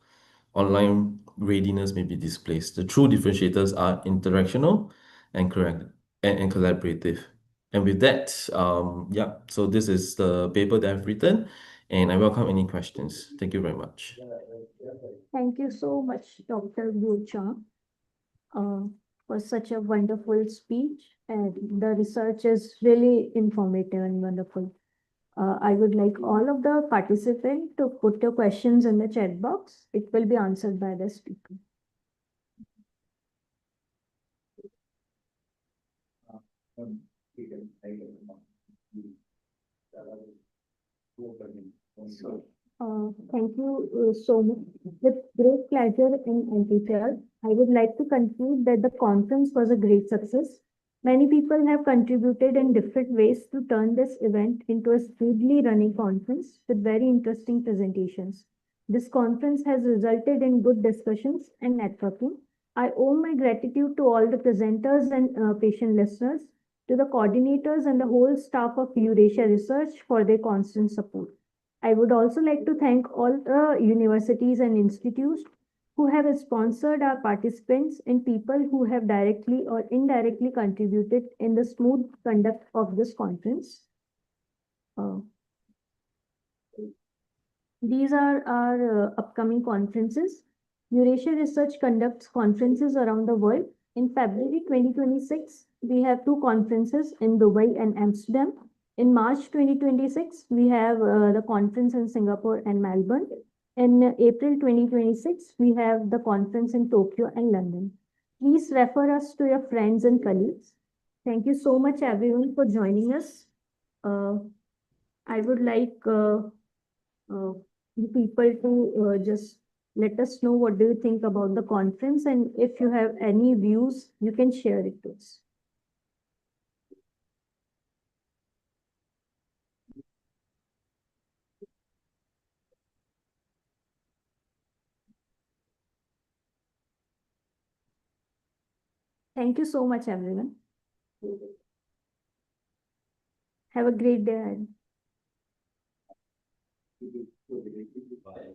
online readiness may be displaced. The true differentiators are interactional and correct and collaborative. And with that, so this is the paper that I've written, and I welcome any questions. Thank you very much. Thank you so much, Dr. Gurcha, for such a wonderful speech. And the research is really informative and wonderful. I would like all of the participants to put your questions in the chat box. It will be answered by the speaker. Thank you so much. With great pleasure and enthusiasm, I would like to conclude that the conference was a great success. Many people have contributed in different ways to turn this event into a smoothly running conference with very interesting presentations. This conference has resulted in good discussions and networking. I owe my gratitude to all the presenters and patient listeners, to the coordinators and the whole staff of Eurasia Research for their constant support. I would also like to thank all the universities and institutes who have sponsored our participants and people who have directly or indirectly contributed in the smooth conduct of this conference. Uh, these are our upcoming conferences. Eurasia Research conducts conferences around the world. In February 2026, we have two conferences in Dubai and Amsterdam. In March 2026, we have the conference in Singapore and Melbourne. In April 2026, we have the conference in Tokyo and London. Please refer us to your friends and colleagues. Thank you so much, everyone, for joining us. I would like you people to just let us know what do you think about the conference, and if you have any views, you can share it to us. Thank you so much, everyone. Have a great day ahead. Bye.